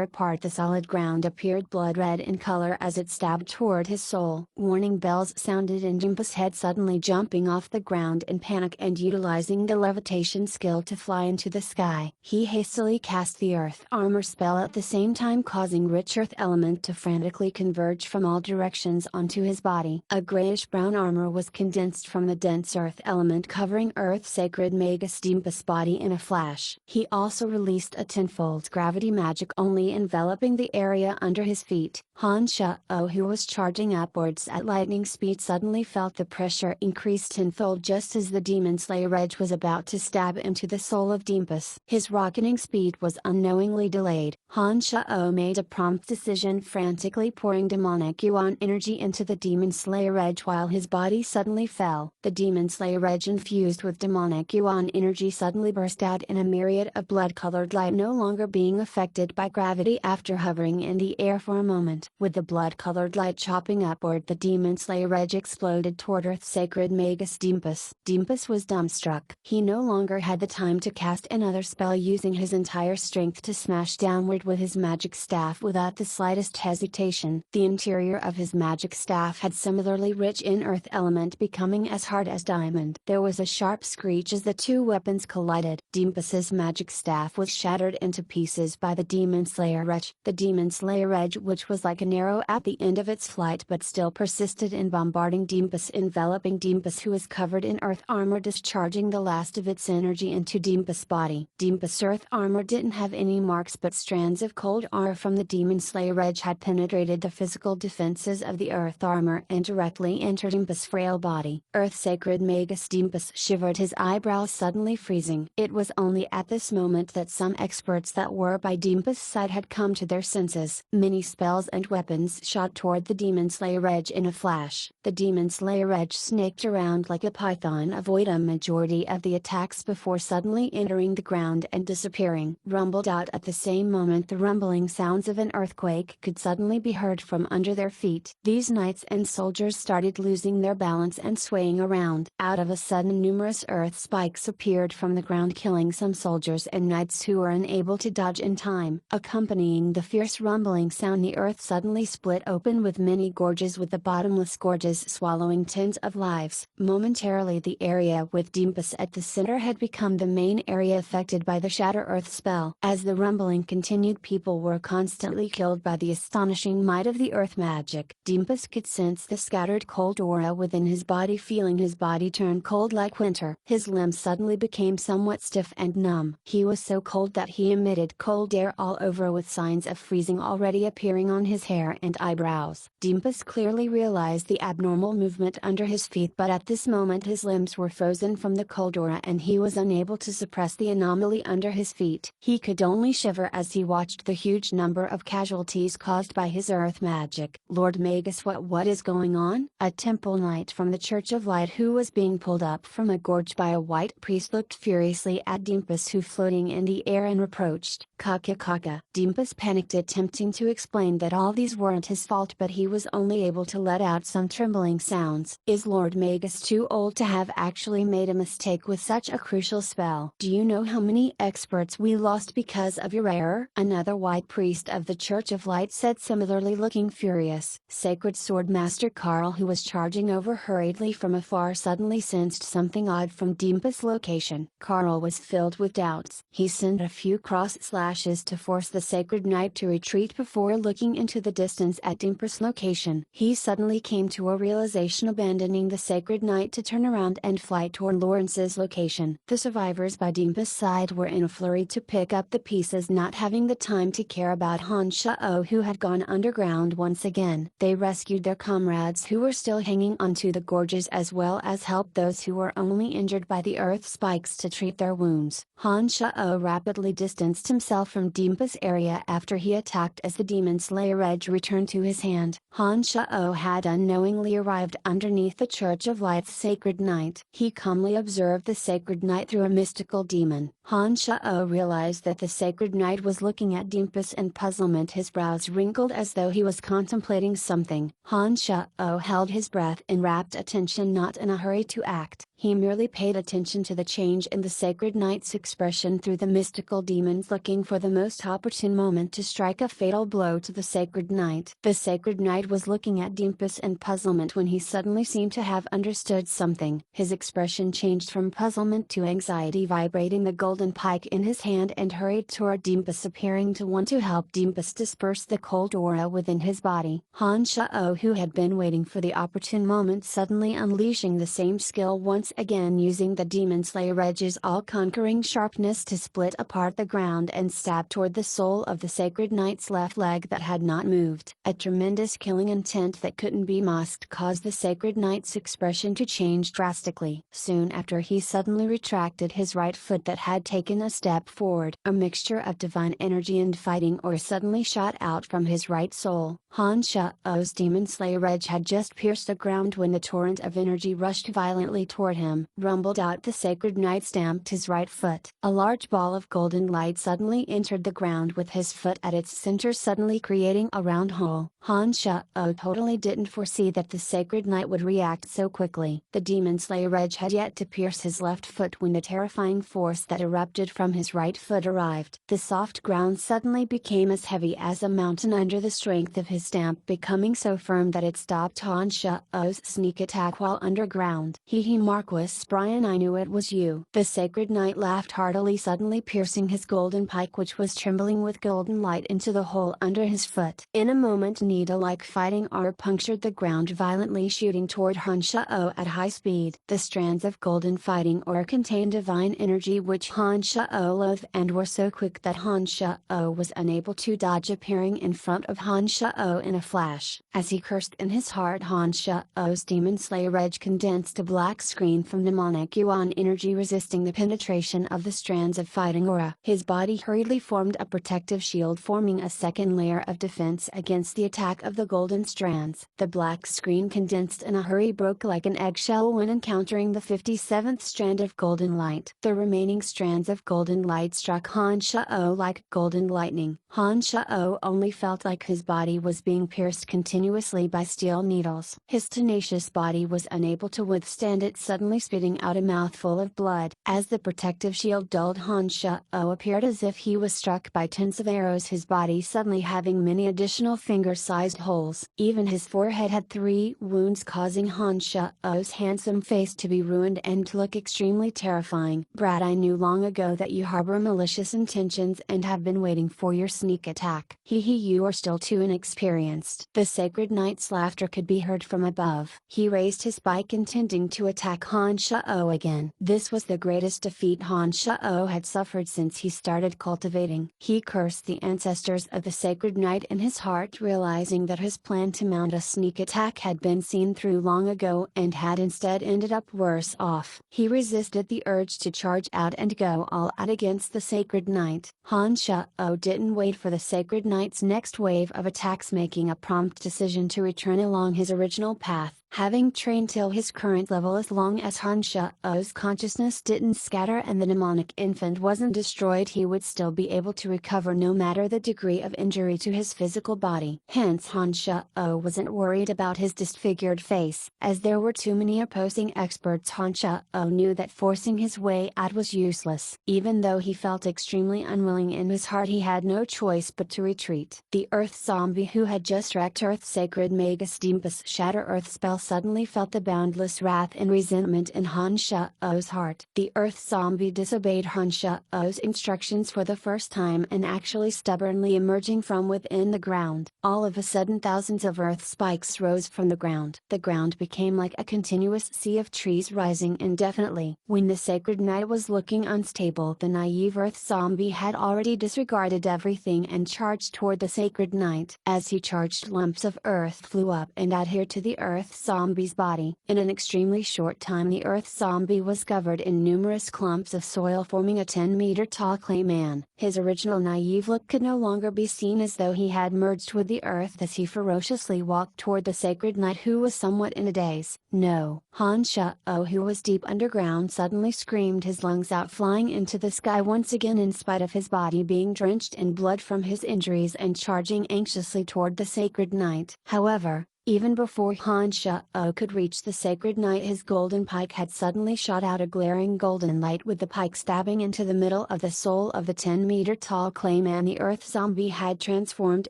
apart the solid ground appeared blood red in color as it stabbed toward his soul. Warning bells sounded in Dimpus' head, suddenly jumping off the ground in panic and utilizing the levitation skill to fly into the sky. He hastily cast the earth armor spell, at the same time causing rich earth element to frantically converge from all directions onto his body. A grayish-brown armor was condensed from the dense earth element, covering earth sacred Magus Dimpus' body in a flash. He also released a tenfold gravity magic, only enveloping the area under his feet. Han Shao, who was charging upwards at lightning speed, suddenly felt the pressure increase tenfold just as the demon slayer edge was about to stab into the soul of Dimpus. His rocketing speed was unknowingly delayed. Han Shao made a prompt decision, frantically pouring demonic yuan energy into the demon slayer edge while his body suddenly fell. The demon slayer edge, infused with demonic yuan energy, suddenly burst out in a myriad of blood-colored light, no longer being affected by gravity after hovering in the air for a moment. With the blood-colored light chopping upward, the demon slayer edge exploded toward earth sacred Magus Dimpus. Dimpus was dumbstruck. He no longer had the time to cast another spell, using his entire strength to smash downward with his magic staff without the slightest hesitation. The interior of his magic staff had similarly rich in earth element, becoming as hard as diamond. There was a sharp screech as the two weapons collided. Dimpus's magic staff was shattered into pieces by the demon slayer edge. The demon slayer edge, which was like an arrow at the end of its flight but still persisted in bombarding Dimpus, enveloping Dimpus, who was covered in earth armor, discharging the last of its energy into Dimpus' body. Dimpus' earth armor didn't have any marks, but strands of cold aura from the demon slayer edge had penetrated the physical defenses of the earth armor and directly entered Dimpus' frail body. Earth sacred Magus Dimpus shivered, his eyebrows suddenly freezing. It was only at this moment that some experts that were by Dimpus' side had come to their senses. Many spells and weapons shot toward the demon slayer edge in a flash. The demon slayer edge snaked around like a python, avoid a majority of the attacks before suddenly entering the ground and disappearing. Rumbled out at the same moment, the rumbling sounds of an earthquake could suddenly be heard from under their feet. These knights and soldiers started losing their balance and swaying around. Out of a sudden, numerous earth spikes appeared from the ground, killing some soldiers and knights who were unable to dodge in time. Accompanying the fierce rumbling sound, the earth suddenly split open with many gorges, with the bottomless gorges swallowing tens of lives. Momentarily, the area with Dimpus at the center had become the main area affected by the Shatter Earth spell. As the rumbling continued, people were constantly killed by the astonishing might of the earth magic. Dimpus could sense the scattered cold aura within his body, feeling his body turn cold like winter. His limbs suddenly became somewhat stiff and numb. He was so cold that he emitted cold air all over, with signs of freezing already appearing on his hair and eyebrows. Dimpus clearly realized the abnormal movement under his feet, but at this moment his limbs were frozen from the cold aura and he was unable to suppress the anomaly under his feet. He could only shiver as he walked watched the huge number of casualties caused by his earth magic. Lord Magus, what is going on? A temple knight from the Church of Light who was being pulled up from a gorge by a white priest looked furiously at Dimpus, who floating in the air, and reproached, "Kaka kaka." Dimpus panicked, attempting to explain that all these weren't his fault, but he was only able to let out some trembling sounds. Is Lord Magus too old to have actually made a mistake with such a crucial spell? Do you know how many experts we lost because of your error? Another white priest of the Church of Light said, similarly looking furious. Sacred Sword Master Carl, who was charging over hurriedly from afar, suddenly sensed something odd from Dimpus' location. Carl was filled with doubts. He sent a few cross slashes to force the Sacred Knight to retreat before looking into the distance at Dimpus' location. He suddenly came to a realization, abandoning the Sacred Knight to turn around and fly toward Lawrence's location. The survivors by Dimpus' side were in a flurry to pick up the pieces, not having the time to care about Han Shao, who had gone underground once again. They rescued their comrades who were still hanging onto the gorges, as well as helped those who were only injured by the earth spikes to treat their wounds. Han Shao rapidly distanced himself from Dimpus' area after he attacked as the Demon Slayer edge returned to his hand. Han Shao had unknowingly arrived underneath the Church of Light's Sacred Knight. He calmly observed the Sacred Knight through a mystical demon. Han Shao realized that the Sacred Knight was looking at Dimpus in puzzlement. His brows wrinkled as though he was contemplating something. Han Shao held his breath in rapt attention, not in a hurry to act. He merely paid attention to the change in the Sacred Knight's expression through the mystical demons, looking for the most opportune moment to strike a fatal blow to the Sacred Knight. The Sacred Knight was looking at Dimpus in puzzlement when he suddenly seemed to have understood something. His expression changed from puzzlement to anxiety, vibrating the golden pike in his hand, and hurried toward Dimpus, appearing to want to help Dimpus disperse the cold aura within his body. Han Shao, who had been waiting for the opportune moment, suddenly unleashing the same skill once again, using the Demon Slayer edge's all-conquering sharpness to split apart the ground and stab toward the sole of the Sacred Knight's left leg that had not moved. A tremendous killing intent that couldn't be masked caused the Sacred Knight's expression to change drastically. Soon after, he suddenly retracted his right foot that had taken a step forward. A mixture of divine energy and fighting aura suddenly shot out from his right sole. Han Shao's Demon Slayer edge had just pierced the ground when the torrent of energy rushed violently toward him. Rumbled out, the Sacred Knight stamped his right foot. A large ball of golden light suddenly entered the ground with his foot at its center, suddenly creating a round hole. Han Shao totally didn't foresee that the Sacred Knight would react so quickly. The Demon Slayer edge had yet to pierce his left foot when the terrifying force that erupted from his right foot arrived. The soft ground suddenly became as heavy as a mountain under the strength of his stamp, becoming so firm that it stopped Han Shao's sneak attack while underground. He Marquis Brian, I knew it was you." The Sacred Knight laughed heartily, suddenly piercing his golden pike, which was trembling with golden light, into the hole under his foot. In a moment, needle-like fighting aura punctured the ground violently, shooting toward Han Shao at high speed. The strands of golden fighting aura contained divine energy which Han Shao loathed, and were so quick that Han Shao was unable to dodge, appearing in front of Han Shao in a flash. As he cursed in his heart, Han Shao's Demon Slayer edge condensed a black screen from demonic yuan energy, resisting the penetration of the strands of fighting aura. His body hurriedly formed a protective shield, forming a second layer of defense against the attack of the golden strands. The black screen condensed in a hurry, broke like an eggshell when encountering the 57th strand of golden light. The remaining strands of golden light struck Han Shao like golden lightning. Han Shao only felt like his body was being pierced continuously by steel needles. His tenacious body was unable to withstand it, suddenly spitting out a mouthful of blood. As the protective shield dulled, Han Shao appeared as if he was struck by tens of arrows, his body suddenly having many additional finger-sized holes. Even his forehead had 3 wounds, causing Han Shao's handsome face to be ruined and to look extremely terrifying. "Brad, I knew long ago that you harbor malicious intentions and have been waiting for your sneak attack. You are still too inexperienced." The Sacred Knight's laughter could be heard from above. He raised his pike, intending to attack Han Shao again. This was the greatest defeat Han Shao had suffered since he started cultivating. He cursed the ancestors of the sacred knight in his heart, realizing that his plan to mount a sneak attack had been seen through long ago and had instead ended up worse off. He resisted the urge to charge out and go all out against the sacred knight. Han Shao didn't wait for the sacred knight's next wave of attacks, making a prompt decision to return along his original path. Having trained till his current level, as long as Han Shao's consciousness didn't scatter and the demonic infant wasn't destroyed, he would still be able to recover no matter the degree of injury to his physical body. Hence Han Shao wasn't worried about his disfigured face. As there were too many opposing experts, Han Shao knew that forcing his way out was useless. Even though he felt extremely unwilling in his heart, he had no choice but to retreat. The Earth Zombie who had just wrecked Earth's sacred Magus Deempus Shatter Earth spell suddenly felt the boundless wrath and resentment in Han Shao's heart. The Earth Zombie disobeyed Han Shao's instructions for the first time and actually stubbornly emerging from within the ground. All of a sudden thousands of earth spikes rose from the ground. The ground became like a continuous sea of trees rising indefinitely. When the sacred knight was looking unstable, the naive Earth Zombie had already disregarded everything and charged toward the sacred knight. As he charged, lumps of earth flew up and adhered to the Earth Zombie's body. In an extremely short time, the Earth Zombie was covered in numerous clumps of soil, forming a 10-meter tall clay man. His original naive look could no longer be seen, as though he had merged with the earth as he ferociously walked toward the sacred knight, who was somewhat in a daze. No! Han Shao, who was deep underground, suddenly screamed his lungs out, flying into the sky once again in spite of his body being drenched in blood from his injuries, and charging anxiously toward the sacred knight. However, even before Han Shao could reach the sacred knight, his golden pike had suddenly shot out a glaring golden light, with the pike stabbing into the middle of the soul of the 10-meter tall clay man the Earth Zombie had transformed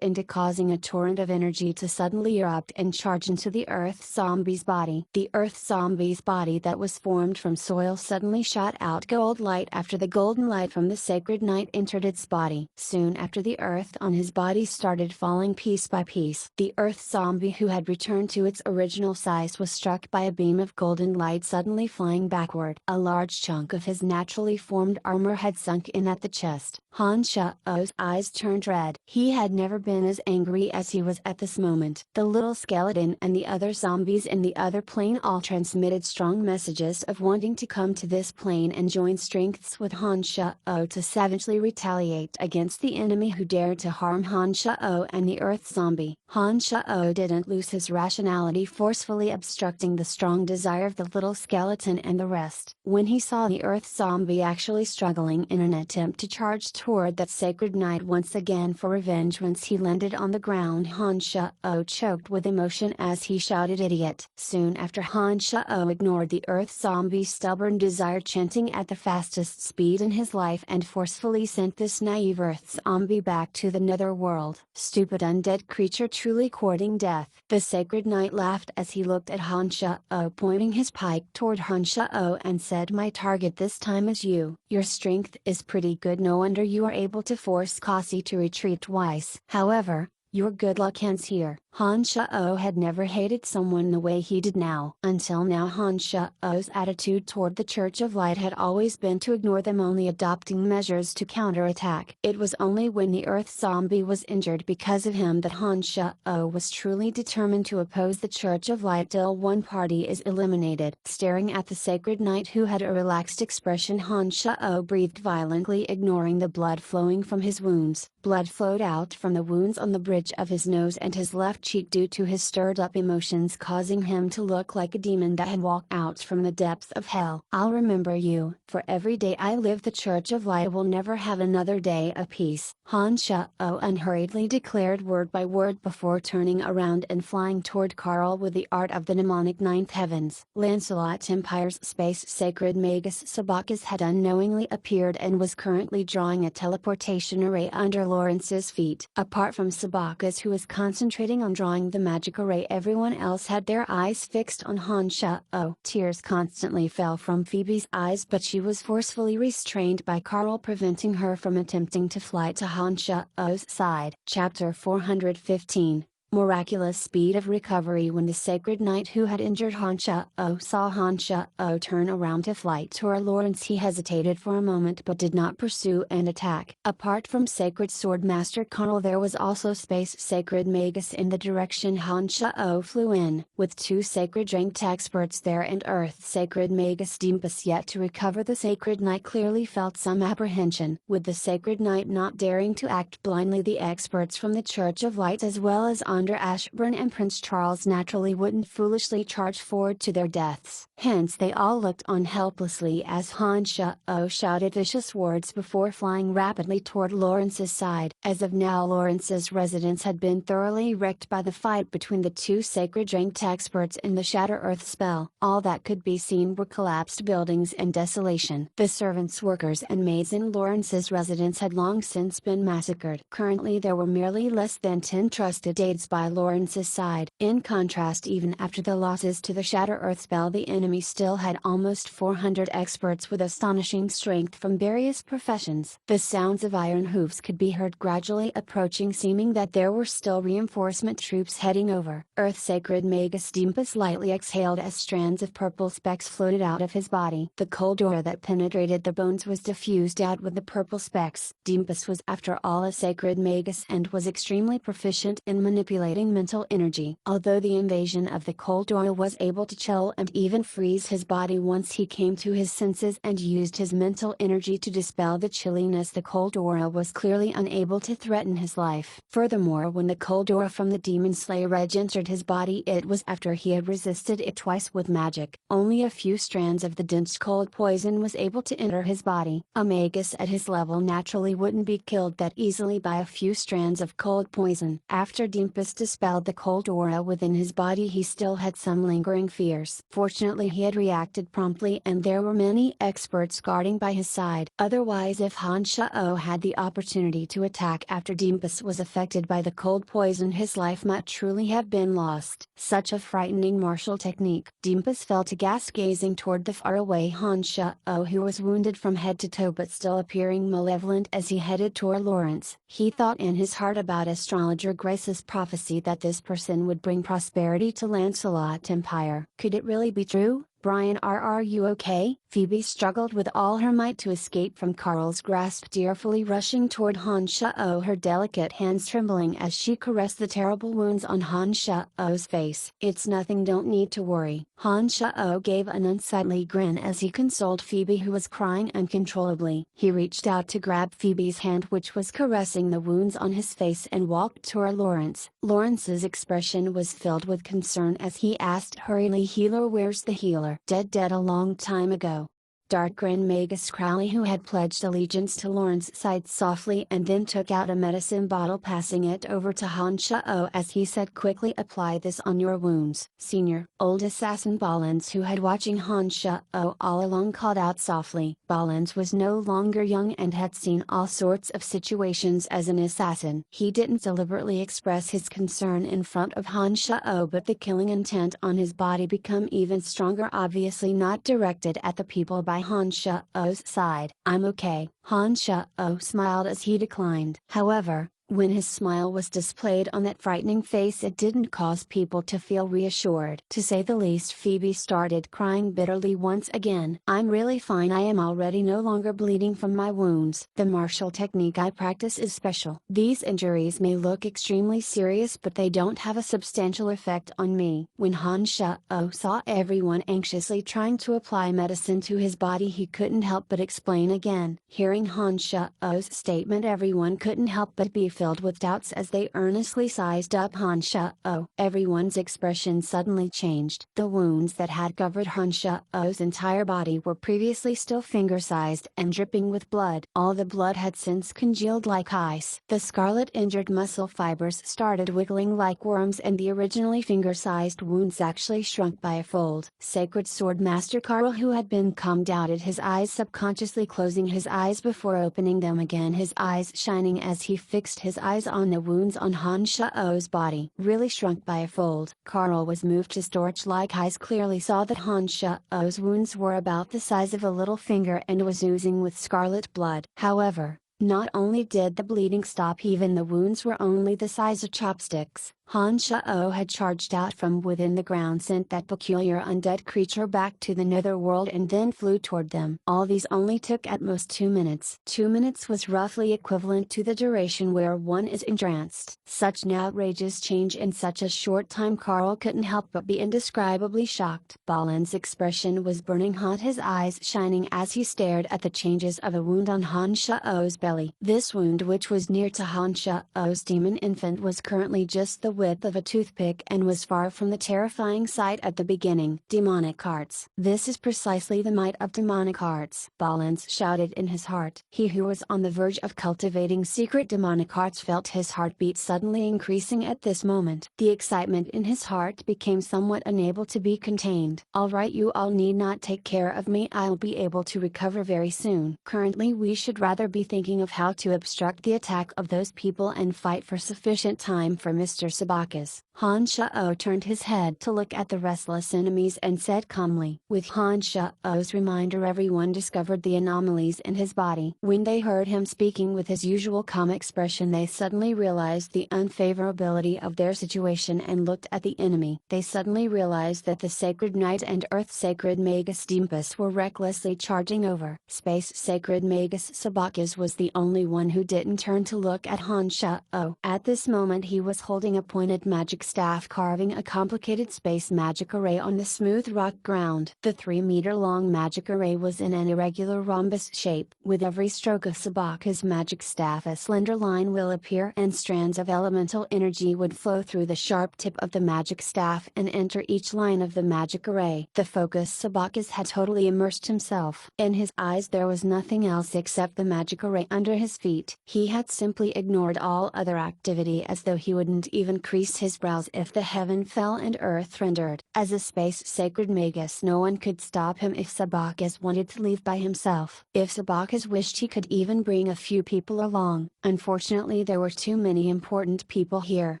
into, causing a torrent of energy to suddenly erupt and charge into the Earth Zombie's body. The Earth Zombie's body that was formed from soil suddenly shot out gold light after the golden light from the sacred knight entered its body. Soon after, the earth on his body started falling piece by piece. The Earth Zombie, who had returned to its original size, was struck by a beam of golden light suddenly flying backward. A large chunk of his naturally formed armor had sunk in at the chest. Han Shao's eyes turned red. He had never been as angry as he was at this moment. The little skeleton and the other zombies in the other plane all transmitted strong messages of wanting to come to this plane and join strengths with Han Shao to savagely retaliate against the enemy who dared to harm Han Shao and the Earth Zombie. Han Shao didn't lose his rationality, forcefully obstructing the strong desire of the little skeleton and the rest. When he saw the Earth Zombie actually struggling in an attempt to charge toward that sacred knight once again for revenge, once he landed on the ground, Han Shao choked with emotion as he shouted, "Idiot!" Soon after, Han Shao ignored the Earth Zombie's stubborn desire, chanting at the fastest speed in his life, and forcefully sent this naive Earth Zombie back to the netherworld. Stupid undead creature, truly courting death. The sacred knight laughed as he looked at Han Shao, pointing his pike toward Han Shao, and said, "My target this time is you. Your strength is pretty good, no wonder you are able to force Kasi to retreat twice. However, your good luck ends here." Han Shao had never hated someone the way he did now. Until now, Han Shao's attitude toward the Church of Light had always been to ignore them, only adopting measures to counterattack. It was only when the Earth Zombie was injured because of him that Han Shao was truly determined to oppose the Church of Light till one party is eliminated. Staring at the sacred knight, who had a relaxed expression, Han Shao breathed violently, ignoring the blood flowing from his wounds. Blood flowed out from the wounds on the bridge of his nose and his left cheek due to his stirred up emotions, causing him to look like a demon that had walked out from the depths of hell. "I'll remember you. For every day I live, the Church of Light will never have another day of peace," Han Shao unhurriedly declared word by word, before turning around and flying toward Karl with the art of the mnemonic ninth heavens. Lancelot Empire's space sacred Magus Sabacus had unknowingly appeared and was currently drawing a teleportation array under Lawrence's feet. Apart from Sabacus, who was concentrating on drawing the magic array, everyone else had their eyes fixed on Han Shao. Tears constantly fell from Phoebe's eyes, but she was forcefully restrained by Karl, preventing her from attempting to fly to Han Shao's side. Chapter 415 Miraculous speed of recovery. When the sacred knight who had injured Han Sha-o saw Han Sha-o turn around to flight toward Lawrence, he hesitated for a moment but did not pursue and attack. Apart from Sacred Sword Master Carl, there was also Space Sacred Magus in the direction Han Sha-o flew in. With two sacred ranked experts there and Earth Sacred Magus Dimpus yet to recover, the sacred knight clearly felt some apprehension. With the sacred knight not daring to act blindly, the experts from the Church of Light as well as under Ashburn and Prince Charles naturally wouldn't foolishly charge forward to their deaths. Hence they all looked on helplessly as Han Sha-o shouted vicious words before flying rapidly toward Lawrence's side. As of now, Lawrence's residence had been thoroughly wrecked by the fight between the two sacred ranked experts in the Shatter Earth spell. All that could be seen were collapsed buildings and desolation. The servants, workers and maids in Lawrence's residence had long since been massacred. Currently there were merely less than 10 trusted aides by Lawrence's side. In contrast, even after the losses to the Shatter Earth spell, the enemy still had almost 400 experts with astonishing strength from various professions. The sounds of iron hooves could be heard gradually approaching, seeming that there were still reinforcement troops heading over. Earth Sacred Magus Dimpus lightly exhaled as strands of purple specks floated out of his body. The cold aura that penetrated the bones was diffused out with the purple specks. Dimpus was after all a sacred magus and was extremely proficient in manipulating mental energy. Although the invasion of the cold aura was able to chill and even freeze his body once he came to his senses and used his mental energy to dispel the chilliness, the cold aura was clearly unable to threaten his life. Furthermore, when the cold aura from the Demon Slayer Reg entered his body, it was after he had resisted it twice with magic. Only a few strands of the dense cold poison was able to enter his body. A magus at his level naturally wouldn't be killed that easily by a few strands of cold poison. After Dimpus dispelled the cold aura within his body, he still had some lingering fears. Fortunately, he had reacted promptly and there were many experts guarding by his side. Otherwise, if Han Sha-o had the opportunity to attack after Dimpus was affected by the cold poison, his life might truly have been lost. Such a frightening martial technique. Dimpus felt aghast, gazing toward the faraway Han Sha-o, who was wounded from head to toe but still appearing malevolent as he headed toward Lawrence. He thought in his heart about astrologer Grace's prophecy that this person would bring prosperity to Lancelot Empire. Could it really be true? Brian, are you okay? Phoebe struggled with all her might to escape from Carl's grasp, tearfully rushing toward Han Sha-o, her delicate hands trembling as she caressed the terrible wounds on Han Sha-o's face. It's nothing, don't need to worry. Han Sha-o gave an unsightly grin as he consoled Phoebe, who was crying uncontrollably. He reached out to grab Phoebe's hand, which was caressing the wounds on his face, and walked toward Lawrence. Lawrence's expression was filled with concern as he asked hurriedly, "Healer, where's the healer?" Dead a long time ago. Dark Grand Magus Crowley, who had pledged allegiance to Lawrence, sighed softly and then took out a medicine bottle, passing it over to Han Sha-o as he said quickly, "Apply this on your wounds." Senior, old assassin Ballins, who had watching Han Sha-o all along, called out softly. Ballins was no longer young and had seen all sorts of situations as an assassin. He didn't deliberately express his concern in front of Han Sha-o, but the killing intent on his body became even stronger, obviously not directed at the people by Han Sha-o's side. "I'm okay." Han Sha-o smiled as he declined. However, when his smile was displayed on that frightening face, it didn't cause people to feel reassured. To say the least, Phoebe started crying bitterly once again. "I'm really fine. I am already no longer bleeding from my wounds. The martial technique I practice is special. These injuries may look extremely serious, but they don't have a substantial effect on me." When Han Sha-o saw everyone anxiously trying to apply medicine to his body, he couldn't help but explain again. Hearing Han Sha-o's statement, everyone couldn't help but be filled with doubts as they earnestly sized up Han Sha-o. Everyone's expression suddenly changed. The wounds that had covered Han Sha-o's entire body were previously still finger-sized and dripping with blood. All the blood had since congealed like ice. The scarlet injured muscle fibers started wiggling like worms, and the originally finger-sized wounds actually shrunk by a fold. Sacred Sword Master Carl, who had been calm, doubted his eyes, subconsciously closing his eyes before opening them again, his eyes shining as he fixed his eyes on the wounds on Han Sha-o's body. Really shrunk by a fold. Carl was moved. His torch-like eyes clearly saw that Han Sha-o's wounds were about the size of a little finger and was oozing with scarlet blood. However, not only did the bleeding stop, even the wounds were only the size of chopsticks. Han Shao had charged out from within the ground, sent that peculiar undead creature back to the netherworld, and then flew toward them. All these only took at most 2 minutes. 2 minutes was roughly equivalent to the duration where one is entranced. Such an outrageous change in such a short time, Carl couldn't help but be indescribably shocked. Balin's expression was burning hot, his eyes shining as he stared at the changes of a wound on Han Shao's belly. This wound, which was near to Han Shao's demon infant, was currently just the width of a toothpick and was far from the terrifying sight at the beginning. Demonic arts. This is precisely the might of demonic arts, Balins shouted in his heart. He who was on the verge of cultivating secret demonic arts felt his heartbeat suddenly increasing at this moment. The excitement in his heart became somewhat unable to be contained. All right, you all need not take care of me, I'll be able to recover very soon. Currently we should rather be thinking of how to obstruct the attack of those people and fight for sufficient time for Mr. Sabakis. Han Shao turned his head to look at the restless enemies and said calmly. With Han Shao's reminder, everyone discovered the anomalies in his body. When they heard him speaking with his usual calm expression, they suddenly realized the unfavorability of their situation and looked at the enemy. They suddenly realized that the Sacred Knight and Earth Sacred Magus Dimpus were recklessly charging over. Space Sacred Magus Sabakis was the only one who didn't turn to look at Han Shao. At this moment he was holding a pointed magic staff, carving a complicated space magic array on the smooth rock ground. The 3-meter-long magic array was in an irregular rhombus shape. With every stroke of Sabaka's magic staff, a slender line will appear and strands of elemental energy would flow through the sharp tip of the magic staff and enter each line of the magic array. The focus Sabakas had totally immersed himself. In his eyes there was nothing else except the magic array under his feet. He had simply ignored all other activity, as though he wouldn't even crease his brows if the heaven fell and earth rendered. As a space sacred magus, no one could stop him if Sabakas wanted to leave by himself. If Sabakas wished, he could even bring a few people along. Unfortunately, there were too many important people here.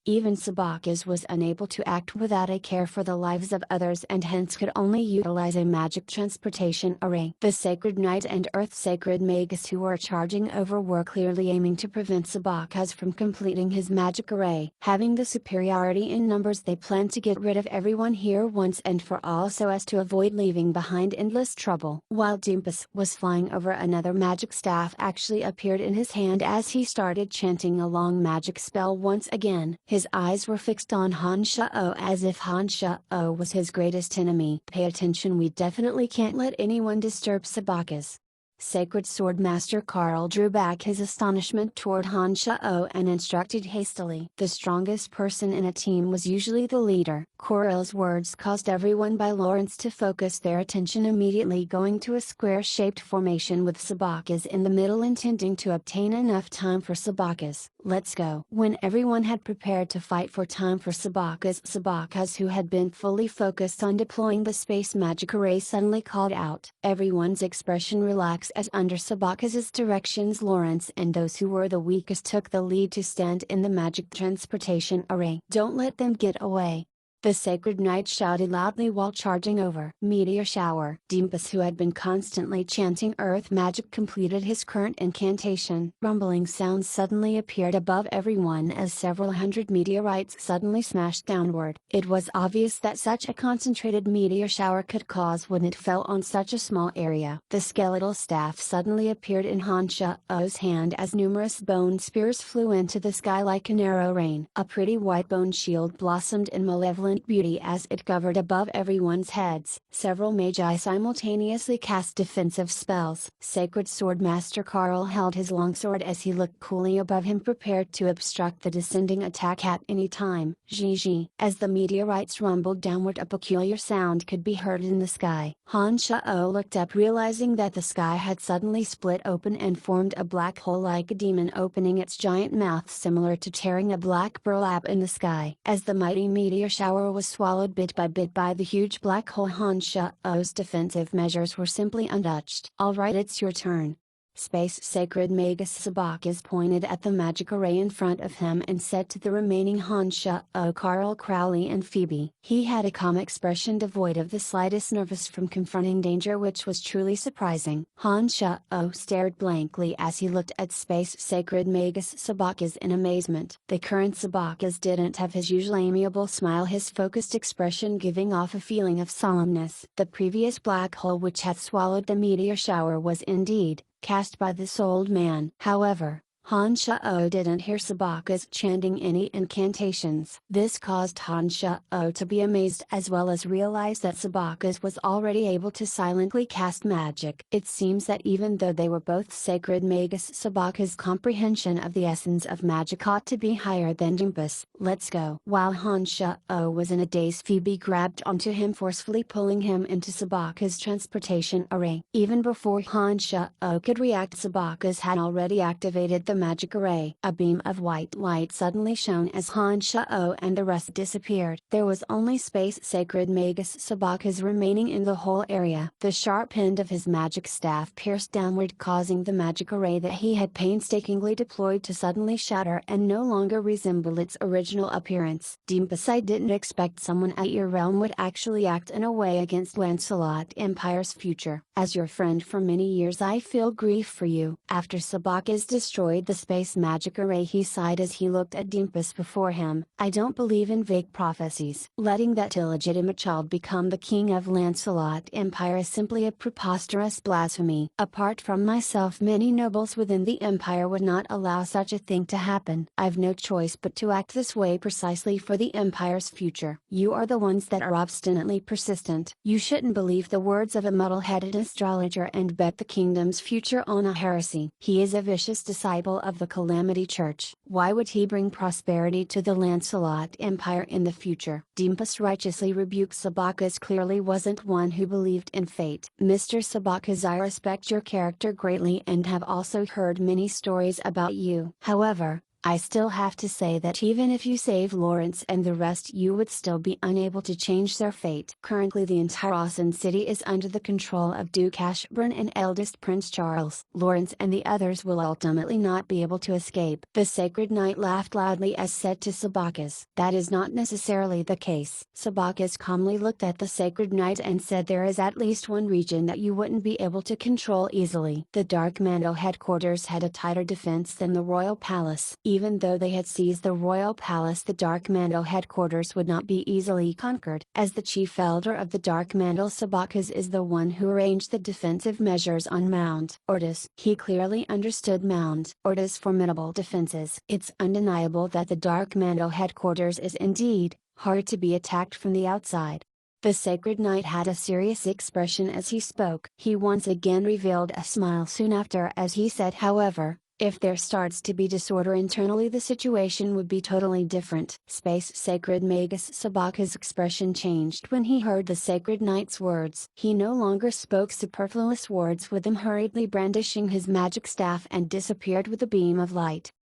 Even Sabakas was unable to act without a care for the lives of others, and hence could only utilize a magic transportation array. The Sacred Knight and Earth Sacred Magus who were charging over were clearly aiming to prevent Sabakas from completing his magic array. Having the superiority in numbers, they planned to get rid of everyone here once and for all, so as to avoid leaving behind endless trouble. While Dimpus was flying over, another magic staff actually appeared in his hand as he started chanting a long magic spell once again. His eyes were fixed on Han Shao as if Han Shao was his greatest enemy. Pay attention, we definitely can't let anyone disturb Sabakas. Sacred Sword Master Carl drew back his astonishment toward Han Shao and instructed hastily. The strongest person in a team was usually the leader. Carl's words caused everyone by Lawrence to focus their attention, immediately going to a square-shaped formation with Sabakas in the middle, intending to obtain enough time for Sabakas. Let's go. When everyone had prepared to fight for time for Sabakas, who had been fully focused on deploying the space magic array, suddenly called out. Everyone's expression relaxed as under Sabakas's directions Lawrence and those who were the weakest took the lead to stand in the magic transportation array. Don't let them get away, the Sacred Knight shouted loudly while charging over. Meteor shower. Dimpus, who had been constantly chanting earth magic, completed his current incantation. Rumbling sounds suddenly appeared above everyone as several hundred meteorites suddenly smashed downward. It was obvious that such a concentrated meteor shower could cause when it fell on such a small area. The skeletal staff suddenly appeared in Han Shao's hand as numerous bone spears flew into the sky like an arrow rain. A pretty white bone shield blossomed in malevolent beauty as it covered above everyone's heads. Several magi simultaneously cast defensive spells. Sacred Sword Master Carl held his longsword as he looked coolly above him, prepared to obstruct the descending attack at any time. Zhi. As the meteorites rumbled downward, a peculiar sound could be heard in the sky. Han Shao looked up, realizing that the sky had suddenly split open and formed a black hole like a demon opening its giant mouth, similar to tearing a black burlap in the sky. As the mighty meteor shower was swallowed bit by the huge black hole, Han Shao's defensive measures were simply untouched. Alright, it's your turn. Space Sacred Magus Sabakis pointed at the magic array in front of him and said to the remaining Hansha, "Oh Carl, Crowley and Phoebe." He had a calm expression devoid of the slightest nervous from confronting danger, which was truly surprising. Hansha stared blankly as he looked at Space Sacred Magus Sabakis in amazement. The current Sabakis didn't have his usual amiable smile, his focused expression giving off a feeling of solemnness. The previous black hole which had swallowed the meteor shower was indeed cast by this old man. However, Hansha didn't hear Sabakis chanting any incantations. This caused Hansha to be amazed as well as realize that Sabakis was already able to silently cast magic. It seems that even though they were both sacred magus, Sabakis' comprehension of the essence of magic ought to be higher than Dimpus. "Let's go." While Hansha was in a daze, Phoebe grabbed onto him, forcefully pulling him into Sabakis' transportation array. Even before Hansha could react, Sabakis had already activated the magic array. A beam of white light suddenly shone as Hansha and the rest disappeared. There was only Space Sacred Magus Sabakis remaining in the whole area. The sharp end of his magic staff pierced downward, causing the magic array that he had painstakingly deployed to suddenly shatter and no longer resemble its original appearance. Dimpus, I didn't expect someone at your realm would actually act in a way against Lancelot Empire's future. As your friend for many years, I feel grief for you. After Sabakis destroyed the space magic array, he sighed as he looked at Dimpus before him. "I don't believe in vague prophecies. Letting that illegitimate child become the king of Lancelot Empire is simply a preposterous blasphemy. Apart from myself, many nobles within the Empire would not allow such a thing to happen. I've no choice but to act this way precisely for the Empire's future. You are the ones that are obstinately persistent. You shouldn't believe the words of a muddle-headed astrologer and bet the kingdom's future on a heresy. He is a vicious disciple of the Calamity Church. Why would he bring prosperity to the Lancelot Empire in the future?" Dimpus righteously rebuked Sabakis. Clearly wasn't one who believed in fate. "Mr. Sabakis, I respect your character greatly and have also heard many stories about you. However, I still have to say that even if you save Lawrence and the rest, you would still be unable to change their fate. Currently the entire Awesome City is under the control of Duke Ashburn and eldest Prince Charles. Lawrence and the others will ultimately not be able to escape." The Sacred Knight laughed loudly as said to Sabakis, "That is not necessarily the case." Sabakis calmly looked at the Sacred Knight and said, "There is at least one region that you wouldn't be able to control easily." The Dark Mando headquarters had a tighter defense than the Royal Palace. Even though they had seized the Royal Palace, the Dark Mandal headquarters would not be easily conquered. As the chief elder of the Dark Mandal, Sabakis is the one who arranged the defensive measures on Mount Ortis. He clearly understood Mount Ortis' formidable defenses. It's undeniable that the Dark Mandal headquarters is indeed hard to be attacked from the outside. The Sacred Knight had a serious expression as he spoke. He once again revealed a smile soon after as he said, "However, if there starts to be disorder internally, the situation would be totally different." Space Sacred Magus Sabakis' expression changed when he heard the Sacred Knight's words. He no longer spoke superfluous words with them, hurriedly brandishing his magic staff and disappeared with a beam of light.